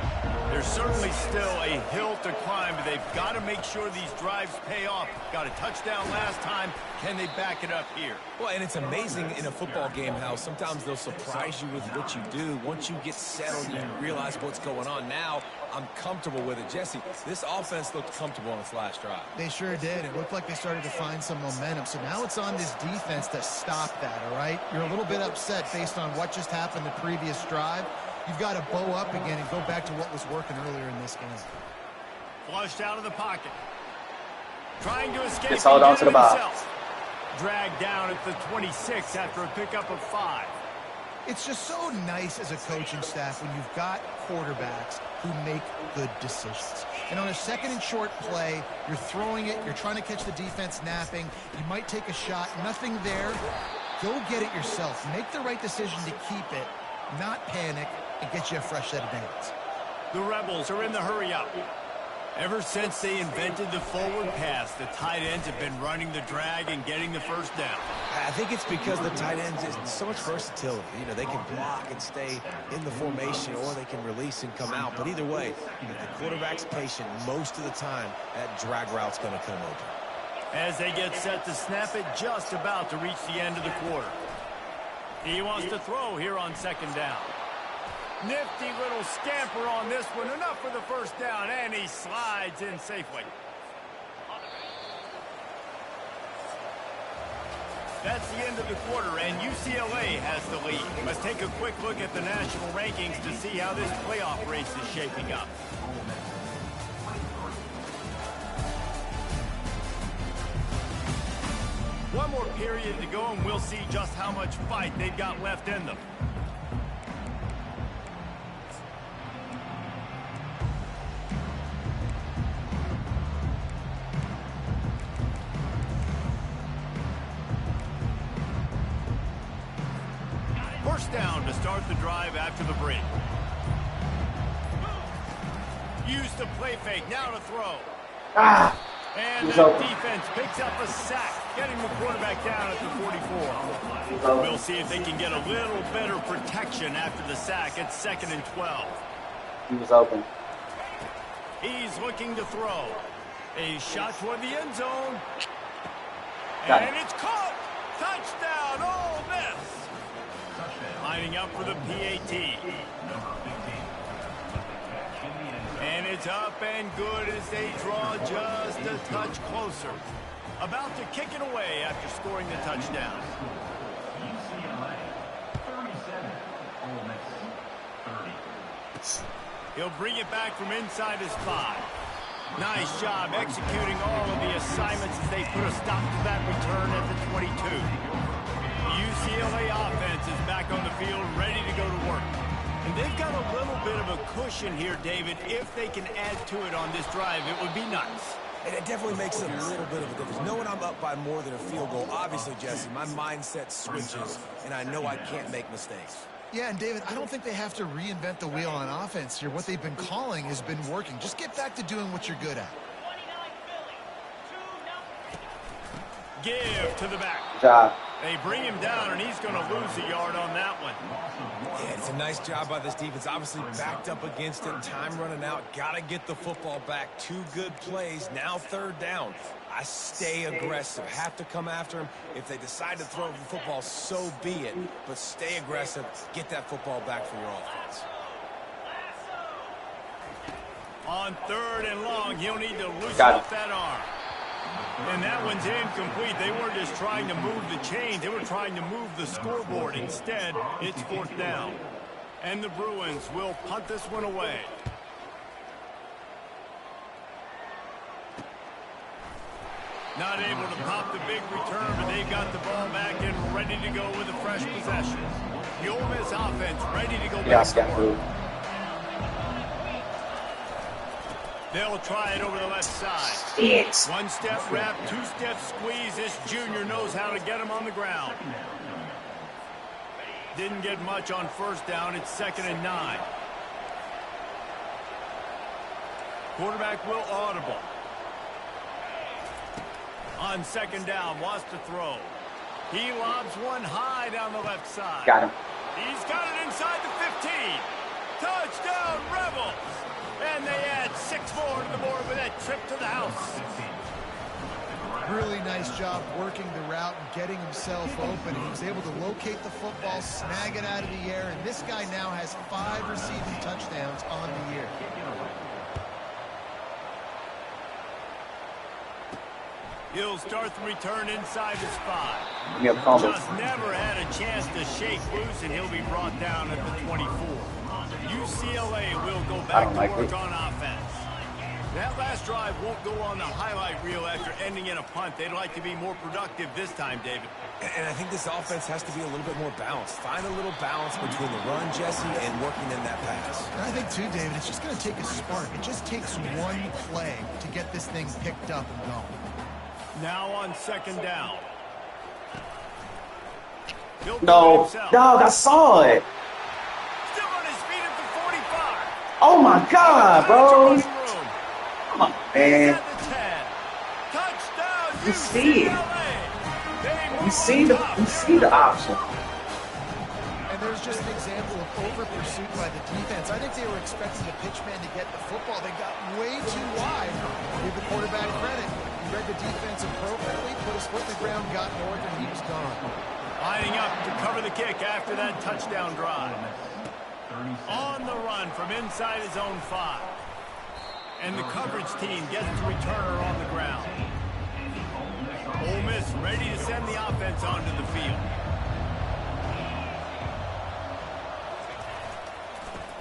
There's certainly still a hill to climb, but they've got to make sure these drives pay off. Got a touchdown last time. Can they back it up here? Well, and it's amazing in a football game how sometimes they'll surprise you with what you do. Once you get settled, you realize what's going on. Now, I'm comfortable with it. Jesse, this offense looked comfortable on its last drive. They sure did. It looked like they started to find some momentum. So now it's on this defense to stop that, all right? You're a little bit upset based on what just happened the previous drive. You've got to bow up again and go back to what was working earlier in this game. Flushed out of the pocket. Trying to escape. Just hold on to the ball. himself. Dragged down at the 26 after a pickup of 5. It's just so nice as a coaching staff when you've got quarterbacks who make good decisions. And on a 2nd and short play, you're throwing it, you're trying to catch the defense napping, you might take a shot, nothing there. Go get it yourself. Make the right decision to keep it, not panic, and get you a fresh set of downs. The Rebels are in the hurry-up. Ever since they invented the forward pass, the tight ends have been running the drag and getting the first down. I think it's because the tight ends is so much versatility. You know, they can block and stay in the formation, or they can release and come out. But either way, if the quarterback's patient, most of the time, that drag route's going to come open. As they get set to snap it, just about to reach the end of the quarter. He wants to throw here on 2nd down. Nifty little scamper on this one. Enough for the first down, and he slides in safely. That's the end of the quarter, and UCLA has the lead. Let's take a quick look at the national rankings to see how this playoff race is shaping up. One more period to go, and we'll see just how much fight they've got left in them. First down to start the drive after the break. Use the play fake, now to throw. And the defense picks up a sack, getting the quarterback down at the 44. We'll see if they can get a little better protection after the sack at 2nd and 12. He was open. He's looking to throw. A shot toward the end zone. Got And it. it's caught. Touchdown, Ole Miss. Lining up for the PAT. And it's up and good as they draw just a touch closer. About to kick it away after scoring the touchdown. He'll bring it back from inside his 5. Nice job executing all of the assignments as they put a stop to that return at the 22. UCLA offense is back on the field, ready to go to work. And they've got a little bit of a cushion here, David. If they can add to it on this drive, it would be nice. And it definitely makes a little bit of a difference. Knowing I'm up by more than a field goal, obviously, Jesse, my mindset switches, and I know I can't make mistakes. Yeah, and David, I don't think they have to reinvent the wheel on offense here. What they've been calling has been working. Just get back to doing what you're good at. Give to the back. Good job. They bring him down, and he's going to lose a yard on that one. Yeah, it's a nice job by this defense. Obviously backed up against it. Time running out. Got to get the football back. 2 good plays. Now 3rd down. I stay aggressive. Have to come after him. If they decide to throw the football, so be it. But stay aggressive. Get that football back for your offense. On 3rd and long, he'll need to loosen Got it. up that arm. And that one's incomplete. They weren't just trying to move the chain. They were trying to move the scoreboard. Instead, it's 4th down. And the Bruins will punt this one away. Not able to pop the big return, but they've got the ball back and ready to go with a fresh possession. The Ole Miss offense ready to go back to work. They'll try it over the left side. One-step wrap, 2-step squeeze. This junior knows how to get him on the ground. Didn't get much on 1st down. It's 2nd and 9. Quarterback will audible. On 2nd down, wants to throw. He lobs one high down the left side. Got him. He's got it inside the 15. Touchdown, Rebels. And they add 6 more to the board with that trip to the house. Really nice job working the route and getting himself open. He was able to locate the football, snag it out of the air, and this guy now has 5 receiving touchdowns on the year. He'll start the return inside his 5. We have combo. Just never had a chance to shake loose, and he'll be brought down at the 24. UCLA will go back to work on offense. That last drive won't go on the highlight reel after ending in a punt. They'd like to be more productive this time, David. And I think this offense has to be a little bit more balanced. Find a little balance between the run, Jesse, and working in that pass. And I think, too, David, it's just going to take a spark. It just takes one play to get this thing picked up and going. Now on second down. No, dog, I saw it. Still on his feet at the 45. Oh my God, bro. Come on, man. You see it. You see the option. And there's just an example of over-pursuit by the defense. I think they were expecting the pitchman to get the football. They got way too wide. Give the quarterback credit. He read the defense appropriately, put his foot in the ground, got north, and he was gone. Lining up to cover the kick after that touchdown drive. On the run from inside his own 5. And the coverage team gets the returner on the ground. Ole Miss ready to send the offense onto the field.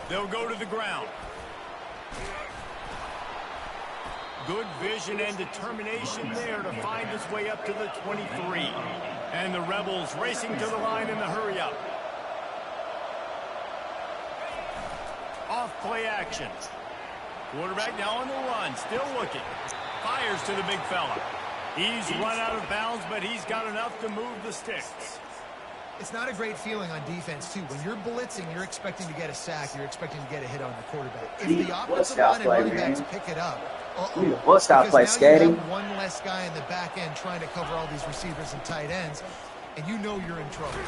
They'll go to the ground. Good vision and determination there to find his way up to the 23. And the Rebels racing to the line in the hurry-up. Off play action. Quarterback now on the run, still looking. Fires to the big fella. He's run out of bounds, but he's got enough to move the sticks. It's not a great feeling on defense, too. When you're blitzing, you're expecting to get a sack. You're expecting to get a hit on the quarterback. If the offensive line and running backs pick it up, What's that play, Scatty? You have one less guy in the back end trying to cover all these receivers and tight ends, and you know you're in trouble.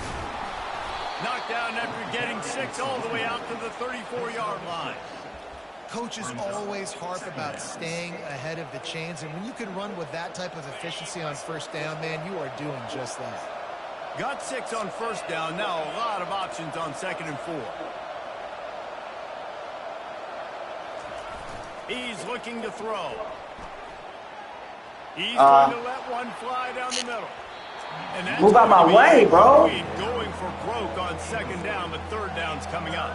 Knocked down after getting 6 all the way out to the 34-yard line. Coaches always harp about staying ahead of the chains, and when you can run with that type of efficiency on first down, man, you are doing just that. Got 6 on first down. Now a lot of options on 2nd and 4. He's looking to throw. He's going to let one fly down the middle. And that's move out my way, bro. Going for broke on 2nd down, but 3rd down's coming up.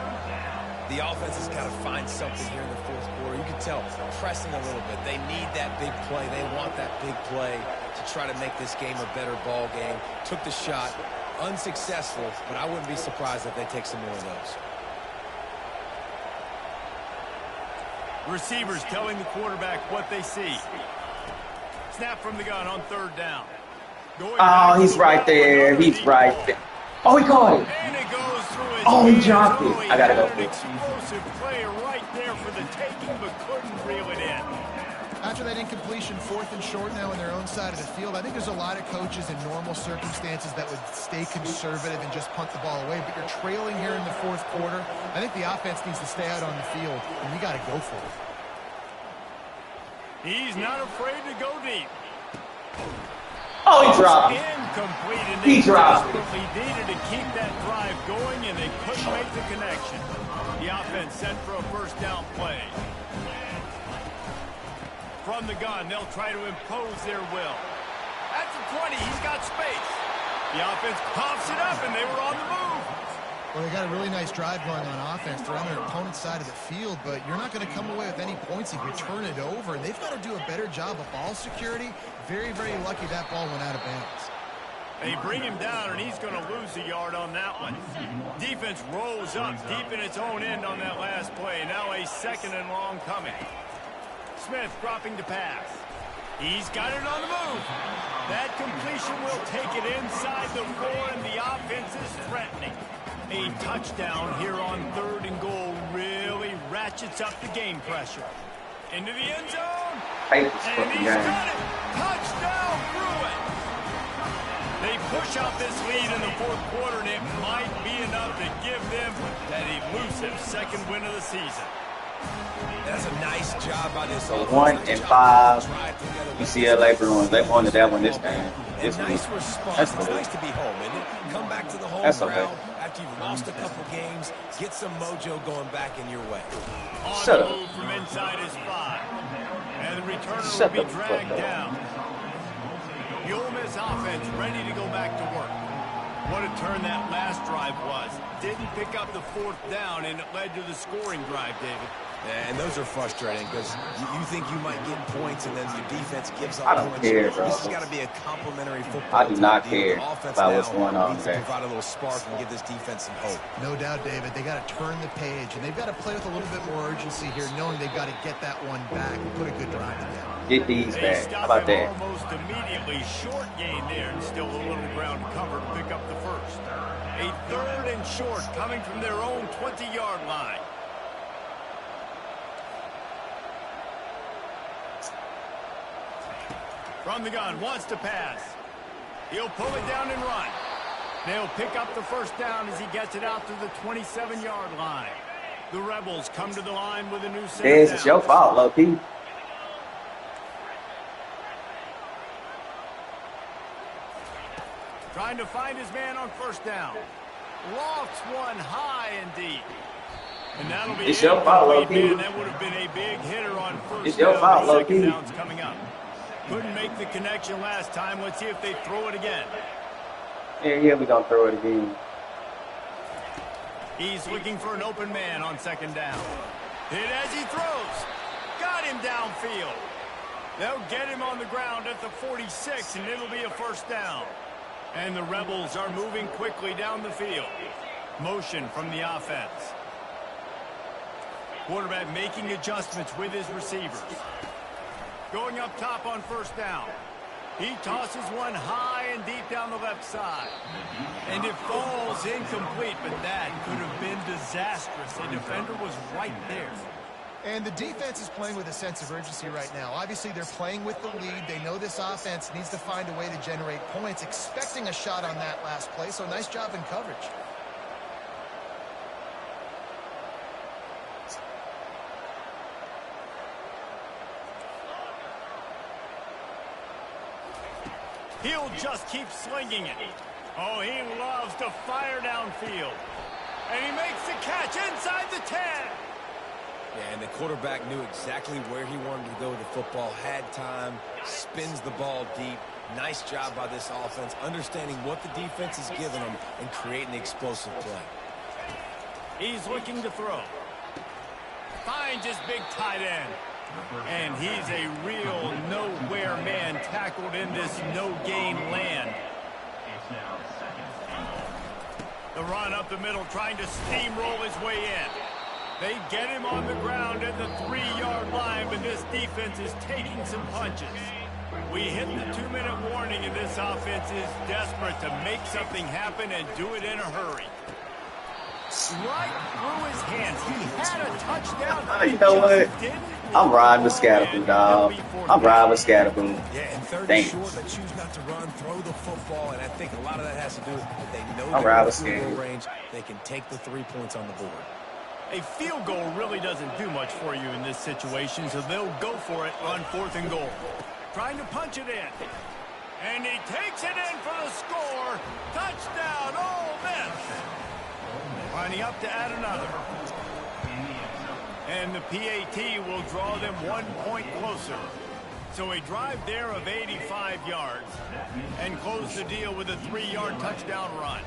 The offense has got to find something here in the 4th quarter. You can tell, pressing a little bit. They need that big play. They want that big play to try to make this game a better ball game. Took the shot, unsuccessful, but I wouldn't be surprised if they take some more of those. Receivers telling the quarterback what they see. Snap from the gun on 3rd down. Oh, he's right there. He's right there. Oh, he caught it. And it goes through his Oh, he dropped it. I gotta go for it. Explosive play right there for the taking, but couldn't reel it in. After that incompletion, 4th and short now on their own side of the field, I think there's a lot of coaches in normal circumstances that would stay conservative and just punt the ball away. But you're trailing here in the 4th quarter. I think the offense needs to stay out on the field, and you got to go for it. He's not afraid to go deep. Oh, he dropped it. Incomplete, and He dropped it. desperately needed to keep that drive going, and they couldn't make the connection. The offense sent for a 1st down play. From the gun, they'll try to impose their will. At the 20, he's got space. The offense pops it up, and they were on the move. Well, they got a really nice drive going on offense. They're on their opponent's side of the field, but you're not going to come away with any points if you turn it over. And they've got to do a better job of ball security. Very, very lucky that ball went out of bounds. They bring him down, and he's going to lose a yard on that one. Defense rolls up deep in its own end on that last play. Now a 2nd and long coming. Smith dropping to pass. He's got it on the move. That completion will take it inside the 4, and the offense is threatening. A touchdown here on 3rd and goal really ratchets up the game pressure. Into the end zone. And he's got it. Touchdown, Bruin. They push out this lead in the 4th quarter, and it might be enough to give them that elusive 2nd win of the season. That's a nice job by this So offense. 1 and 5. UCLA Bruins. They won to that one this game. And nice response. That's It's cool. nice to be home, isn't it? Come back to the home That's ground okay. after you've lost a couple games. Get some mojo going back in your way. On Shut the up. move from inside his 5. And the returner Shut will the be fuck dragged up. down. The Ole Miss offense ready to go back to work. What a turn that last drive was. Didn't pick up the 4th down, and it led to the scoring drive, David. And those are frustrating because you think you might get points and then your defense gives up I don't points. care, bro. This has got to be a complimentary football. I do not deal. care The offense about what's now going on needs there. to provide a little spark and give this defense some hope. No doubt, David. They got to turn the page, and they've got to play with a little bit more urgency here, knowing they've got to get that one back and put a good drive together. Get these They back. How stop about him that? almost immediately. Short gain there and still a little ground cover to pick up the first. A 3rd and short coming from their own 20-yard line. From the gun, wants to pass. He'll pull it down and run. They'll pick up the first down as he gets it out to the 27-yard line. The Rebels come to the line with a new set Dez, of it's your downs. fault, low-key. Trying to find his man on first down. Lofts one high and deep. And that'll be It's your fault, incomplete, low-key. man. That would have been a big hitter on first It's your down. fault, The second low-key. down's coming up. Couldn't make the connection last time. Let's see if they throw it again. Yeah, we're going to throw it again. He's looking for an open man on second down. Hit as he throws. Got him downfield. They'll get him on the ground at the 46, and it'll be a first down. And the Rebels are moving quickly down the field. Motion from the offense. Quarterback making adjustments with his receivers. Going up top on first down. He tosses one high and deep down the left side. And it falls incomplete, but that could have been disastrous. A defender was right there. And the defense is playing with a sense of urgency right now. Obviously, they're playing with the lead. They know this offense needs to find a way to generate points, expecting a shot on that last play. So nice job in coverage. He'll just keep slinging it. Oh, he loves to fire downfield. And he makes the catch inside the 10. Yeah, and the quarterback knew exactly where he wanted to go with the football, had time, spins the ball deep. Nice job by this offense, understanding what the defense is giving them and creating the explosive play. He's looking to throw. Finds his big tight end. And he's a real nowhere man tackled in this no-gain land. The run up the middle, trying to steamroll his way in. They get him on the ground at the 3-yard line, but this defense is taking some punches. We hit the 2-minute warning, and this offense is desperate to make something happen and do it in a hurry. Right through his hands. He had a touchdown. You know what? I'm riding with Scatterboom, dog. I'm riding with Scatterboom. Yeah, and third and Thanks. short, they choose not to run, throw the football, and I think a lot of that has to do with they know I'm they're riding in with field goal Scatterboom. range. They can take the 3 points on the board. A field goal really doesn't do much for you in this situation, so they'll go for it on 4th and goal. Trying to punch it in. And he takes it in for the score. Touchdown, Ole Miss. Lining up to add another. And the PAT will draw them 1 point closer. So a drive there of 85 yards. And close the deal with a 3-yard touchdown run.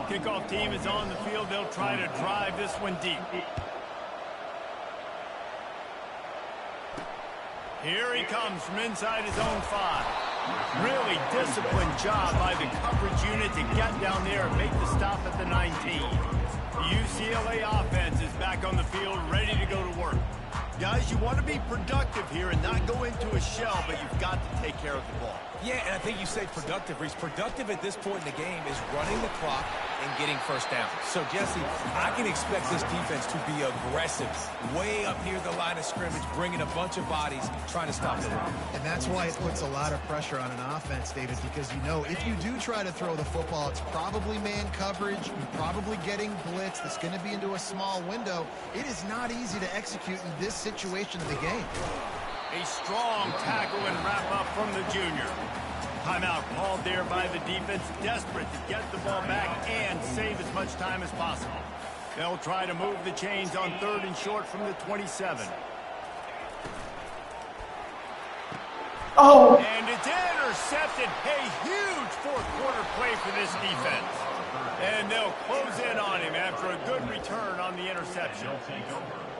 Kickoff team is on the field. They'll try to drive this one deep. Here he comes from inside his own 5. Really disciplined job by the coverage unit to get down there and make the stop at the 19. The UCLA offense is back on the field, ready to go to work. Guys, you want to be productive here and not go into a shell, but you've got to take care of the ball. Yeah, and I think you say productive, Reese. Productive at this point in the game is running the clock and getting first down. So, Jesse, I can expect this defense to be aggressive, way up near the line of scrimmage, bringing a bunch of bodies, trying to stop the run. And that's why it puts a lot of pressure on an offense, David, because you know if you do try to throw the football, it's probably man coverage, you're probably getting blitz, that's going to be into a small window. It is not easy to execute in this situation of the game. A strong tackle and wrap up from the junior. Timeout called there by the defense, desperate to get the ball back and save as much time as possible. They'll try to move the chains on 3rd and short from the 27. Oh! And it's intercepted. A huge 4th quarter play for this defense. And they'll close in on him after a good return on the interception.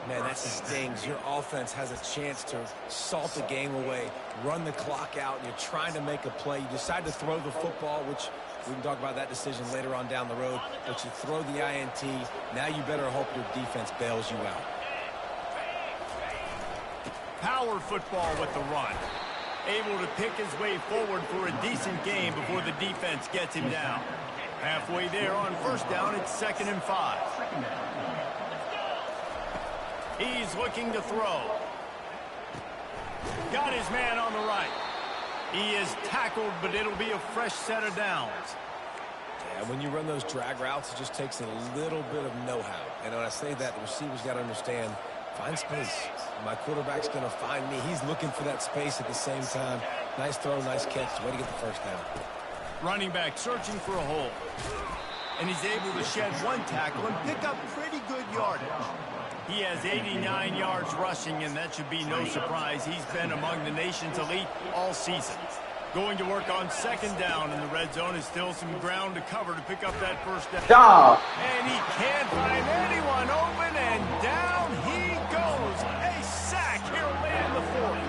Man, that stings. Your offense has a chance to salt the game away, run the clock out, and you're trying to make a play. You decide to throw the football, which we can talk about that decision later on down the road, but you throw the INT. Now you better hope your defense bails you out. Power football with the run. Able to pick his way forward for a decent gain before the defense gets him down. Halfway there on first down, it's 2nd and 5. He's looking to throw. Got his man on the right. He is tackled, but it'll be a fresh set of downs. Yeah, when you run those drag routes, it just takes a little bit of know-how. And when I say that, the receivers got to understand, find space. My quarterback's going to find me. He's looking for that space at the same time. Nice throw, nice catch. Way to get the first down. Running back searching for a hole. And he's able to shed one tackle and pick up pretty good yardage. He has 89 yards rushing, and that should be no surprise. He's been among the nation's elite all season. Going to work on 2nd down, and the red zone is still some ground to cover to pick up that first down. And he can't find anyone open, and down he goes. A sack here late in the 4th.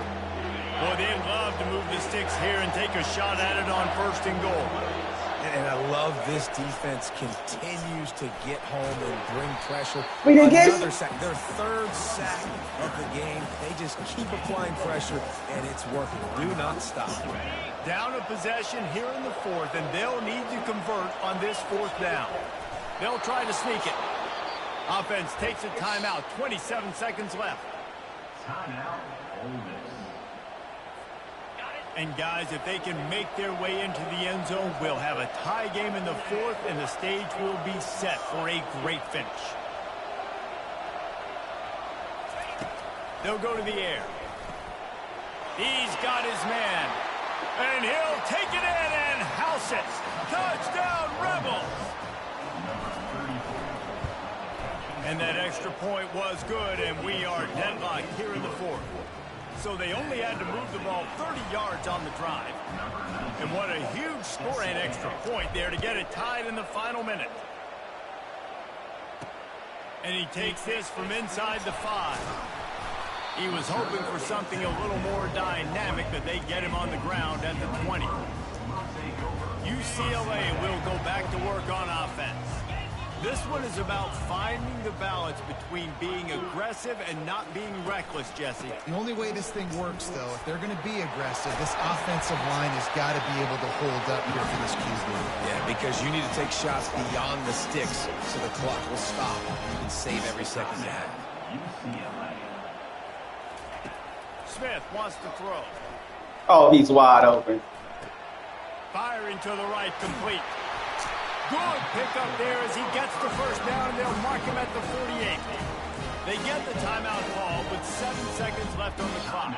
Boy, they'd love to move the sticks here and take a shot at it on 1st and goal. And I love this defense continues to get home and bring pressure. Another sack. Their 3rd sack of the game. They just keep applying pressure, and it's working. Do not stop. Down a possession here in the 4th, and they'll need to convert on this 4th down. They'll try to sneak it. Offense takes a timeout. 27 seconds left. And guys, if they can make their way into the end zone, we'll have a tie game in the 4th, and the stage will be set for a great finish. They'll go to the air. He's got his man. And he'll take it in and house it. Touchdown, Rebels! And that extra point was good, and we are deadlocked here in the 4th. So they only had to move the ball 30 yards on the drive. And what a huge score and extra point there to get it tied in the final minute. And he takes this from inside the 5. He was hoping for something a little more dynamic, but they get him on the ground at the 20. UCLA will go back to work on offense. This one is about finding the balance between being aggressive and not being reckless, Jesse. The only way this thing works, though, if they're going to be aggressive, this offensive line has got to be able to hold up here for this QB. Yeah, because you need to take shots beyond the sticks so the clock will stop. You can save every second you have. Smith wants to throw. Oh, he's wide open. Firing to the right, complete. Good pickup there as he gets the first down, and they'll mark him at the 48. They get the timeout call with 7 seconds left on the clock.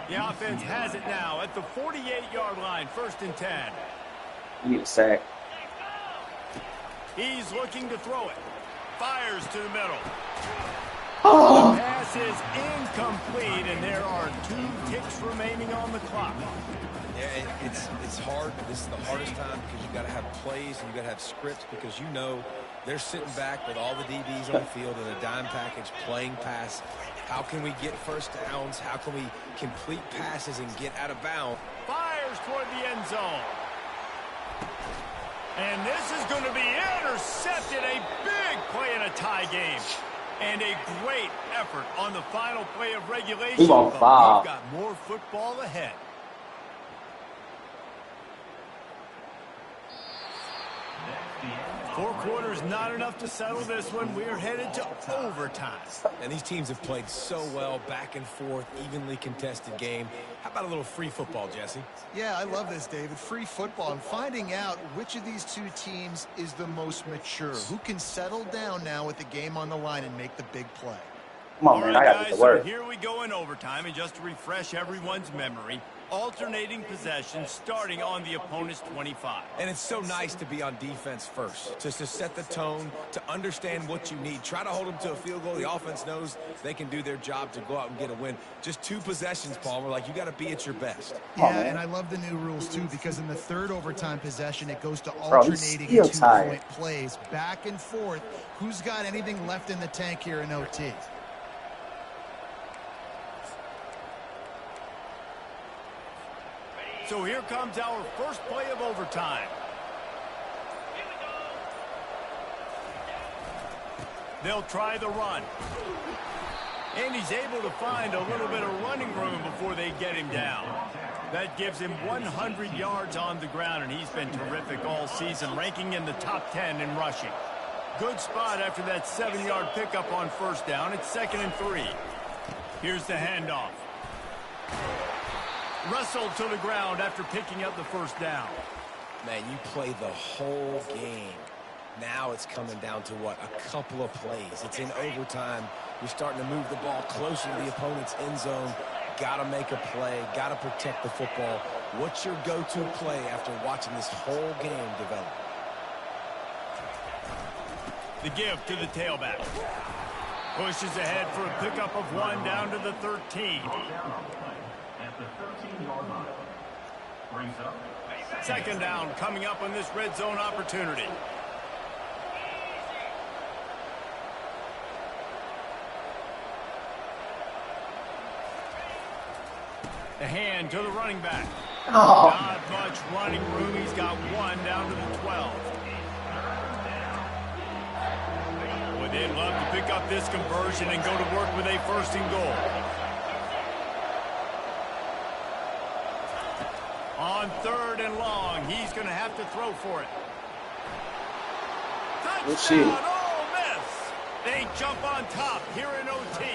The offense has it now at the 48-yard line, 1st and 10. You need a sack. He's looking to throw it. Fires to the middle. Oh. The pass is incomplete, and there are 2 ticks remaining on the clock. Yeah, it's hard. This is the hardest time because you got to have plays and you got to have scripts because you know they're sitting back with all the DBs on the field in a dime package playing pass. How can we get first downs? How can we complete passes and get out of bounds? Fires toward the end zone. And this is going to be intercepted. A big play in a tie game. And a great effort on the final play of regulation. But we've got more football ahead. Four quarters not enough to settle this one. We're headed to overtime. And these teams have played so well, back and forth, evenly contested game. How about a little free football, Jesse? Yeah, I love this, David. Free football and finding out which of these 2 teams is the most mature. Who can settle down now with the game on the line and make the big play. Come on, All man. right, I got to get guys, to work. so here we go in overtime, and just to refresh everyone's memory, alternating possession starting on the opponent's 25. And it's so nice to be on defense first, just to set the tone, to understand what you need. Try to hold them to a field goal. The offense knows they can do their job to go out and get a win. Just 2 possessions, Palmer. Like, you got to be at your best. Yeah, and I love the new rules, too, because in the third overtime possession, it goes to Bro, he's alternating still 2-point tired. plays, back and forth. Who's got anything left in the tank here in OT? So here comes our first play of overtime. They'll try the run. And he's able to find a little bit of running room before they get him down. That gives him 100 yards on the ground, and he's been terrific all season, ranking in the top 10 in rushing. Good spot after that 7-yard pickup on first down. It's 2nd and 3. Here's the handoff. Wrestled to the ground after picking up the first down. Man, you play the whole game. Now it's coming down to what? A couple of plays. It's in overtime. You're starting to move the ball closer to the opponent's end zone. Got to make a play. Got to protect the football. What's your go-to play after watching this whole game develop? The give to the tailback. Pushes ahead for a pickup of 1 down to the 13. Second down coming up on this red zone opportunity. The hand to the running back. Oh. Not much running room. He's got 1 down to the 12. Boy, they'd love to pick up this conversion and go to work with a 1st and goal. On 3rd and long, he's going to have to throw for it. Touchdown, Ole Miss. They jump on top here in OT.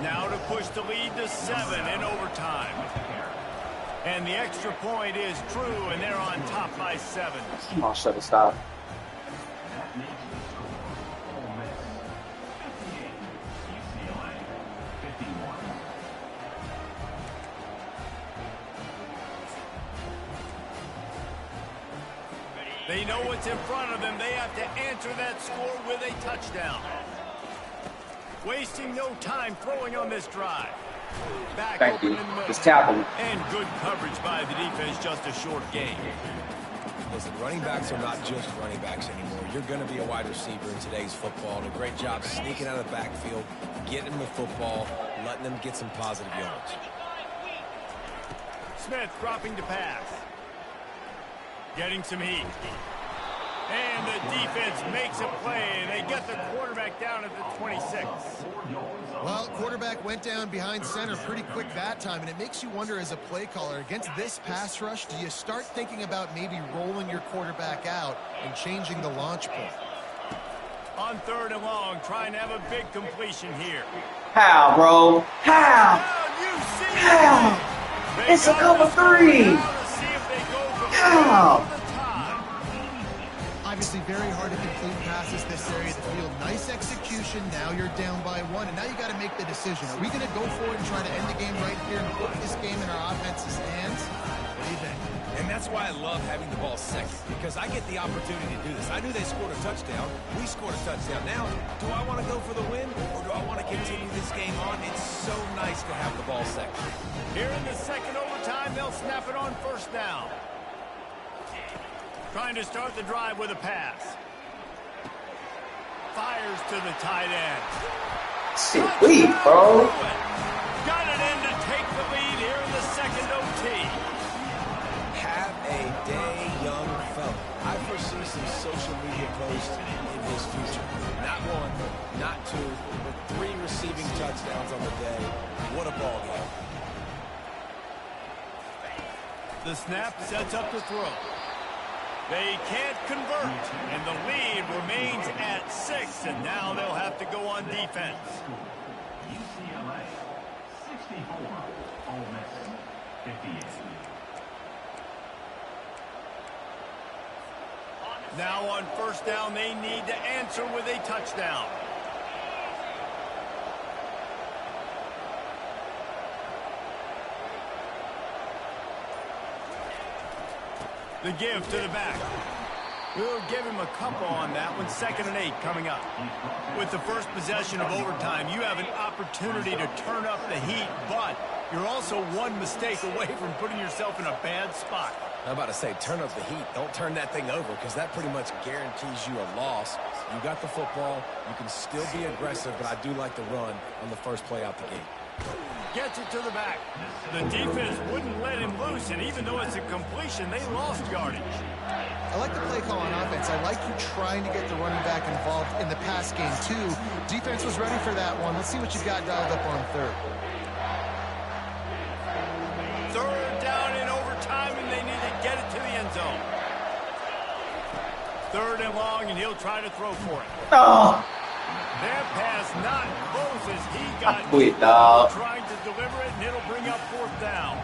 Now to push the lead to 7 in overtime. And the extra point is true, and they're on top by 7. Come on, shut it, stop. They know what's in front of them. They have to answer that score with a touchdown. Wasting no time throwing on this drive. Back Thank open you. in the middle. Just tackle me. And good coverage by the defense, just a short gain. Listen, running backs are not just running backs anymore. You're going to be a wide receiver in today's football. And a great job sneaking out of the backfield, getting them the football, letting them get some positive yards. Smith dropping to pass. Getting some heat. And the defense makes a play. They get the quarterback down at the 26. Well, quarterback went down behind center pretty quick that time, and it makes you wonder as a play caller, against this pass rush, do you start thinking about maybe rolling your quarterback out and changing the launch point? On 3rd and long, trying to have a big completion here. How, bro? How? How? It's a cover 3. How? Obviously very hard to complete passes this area of the field. Nice execution. Now you're down by 1, and now you got to make the decision. Are we going to go for it and try to end the game right here and put this game in our offense's hands? What do you think? And that's why I love having the ball second, because I get the opportunity to do this. I knew they scored a touchdown. We scored a touchdown. Now, do I want to go for the win, or do I want to continue this game on? It's so nice to have the ball second. Here in the second overtime, they'll snap it on 1st down. Trying to start the drive with a pass. Fires to the tight end. Sweet, bro. Got it in to take the lead here in the second OT. Have a day, young fella. I foresee some social media posts in his future. Not 1, not 2, but 3 receiving touchdowns on the day. What a ball game. The snap sets up the throw. They can't convert, and the lead remains at 6, and now they'll have to go on defense. UCLA 64, Ole Miss 58. Now on 1st down, they need to answer with a touchdown. The give to the back. We'll give him a couple on that one. 2nd and 8 coming up. With the first possession of overtime, you have an opportunity to turn up the heat, but you're also one mistake away from putting yourself in a bad spot. I'm about to say, turn up the heat. Don't turn that thing over, because that pretty much guarantees you a loss. You got the football. You can still be aggressive, but I do like the run on the first play out the gate. Gets it to the back. The defense wouldn't let him loose, and even though it's a completion, they lost yardage. I like the play call on offense. I like you trying to get the running back involved in the pass game, too. Defense was ready for that one. Let's see what you've got dialed up on 3rd. 3rd down in overtime, and they need to get it to the end zone. 3rd and long, and he'll try to throw for it. Oh, That pass not close as he got quit, dog. trying to deliver it, and it'll bring up 4th down.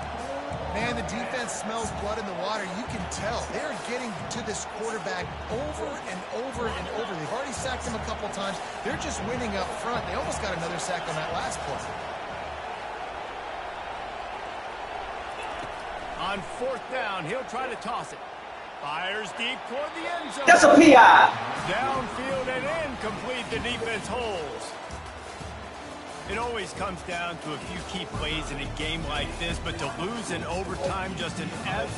Man, the defense smells blood in the water. You can tell. They're getting to this quarterback over and over and over. They've already sacked him a couple times. They're just winning up front. They almost got another sack on that last play. On 4th down, he'll try to toss it. Fires deep toward the end zone. That's a PI. Downfield and incomplete. The defense holds. It always comes down to a few key plays in a game like this, but to lose in overtime, just an absolute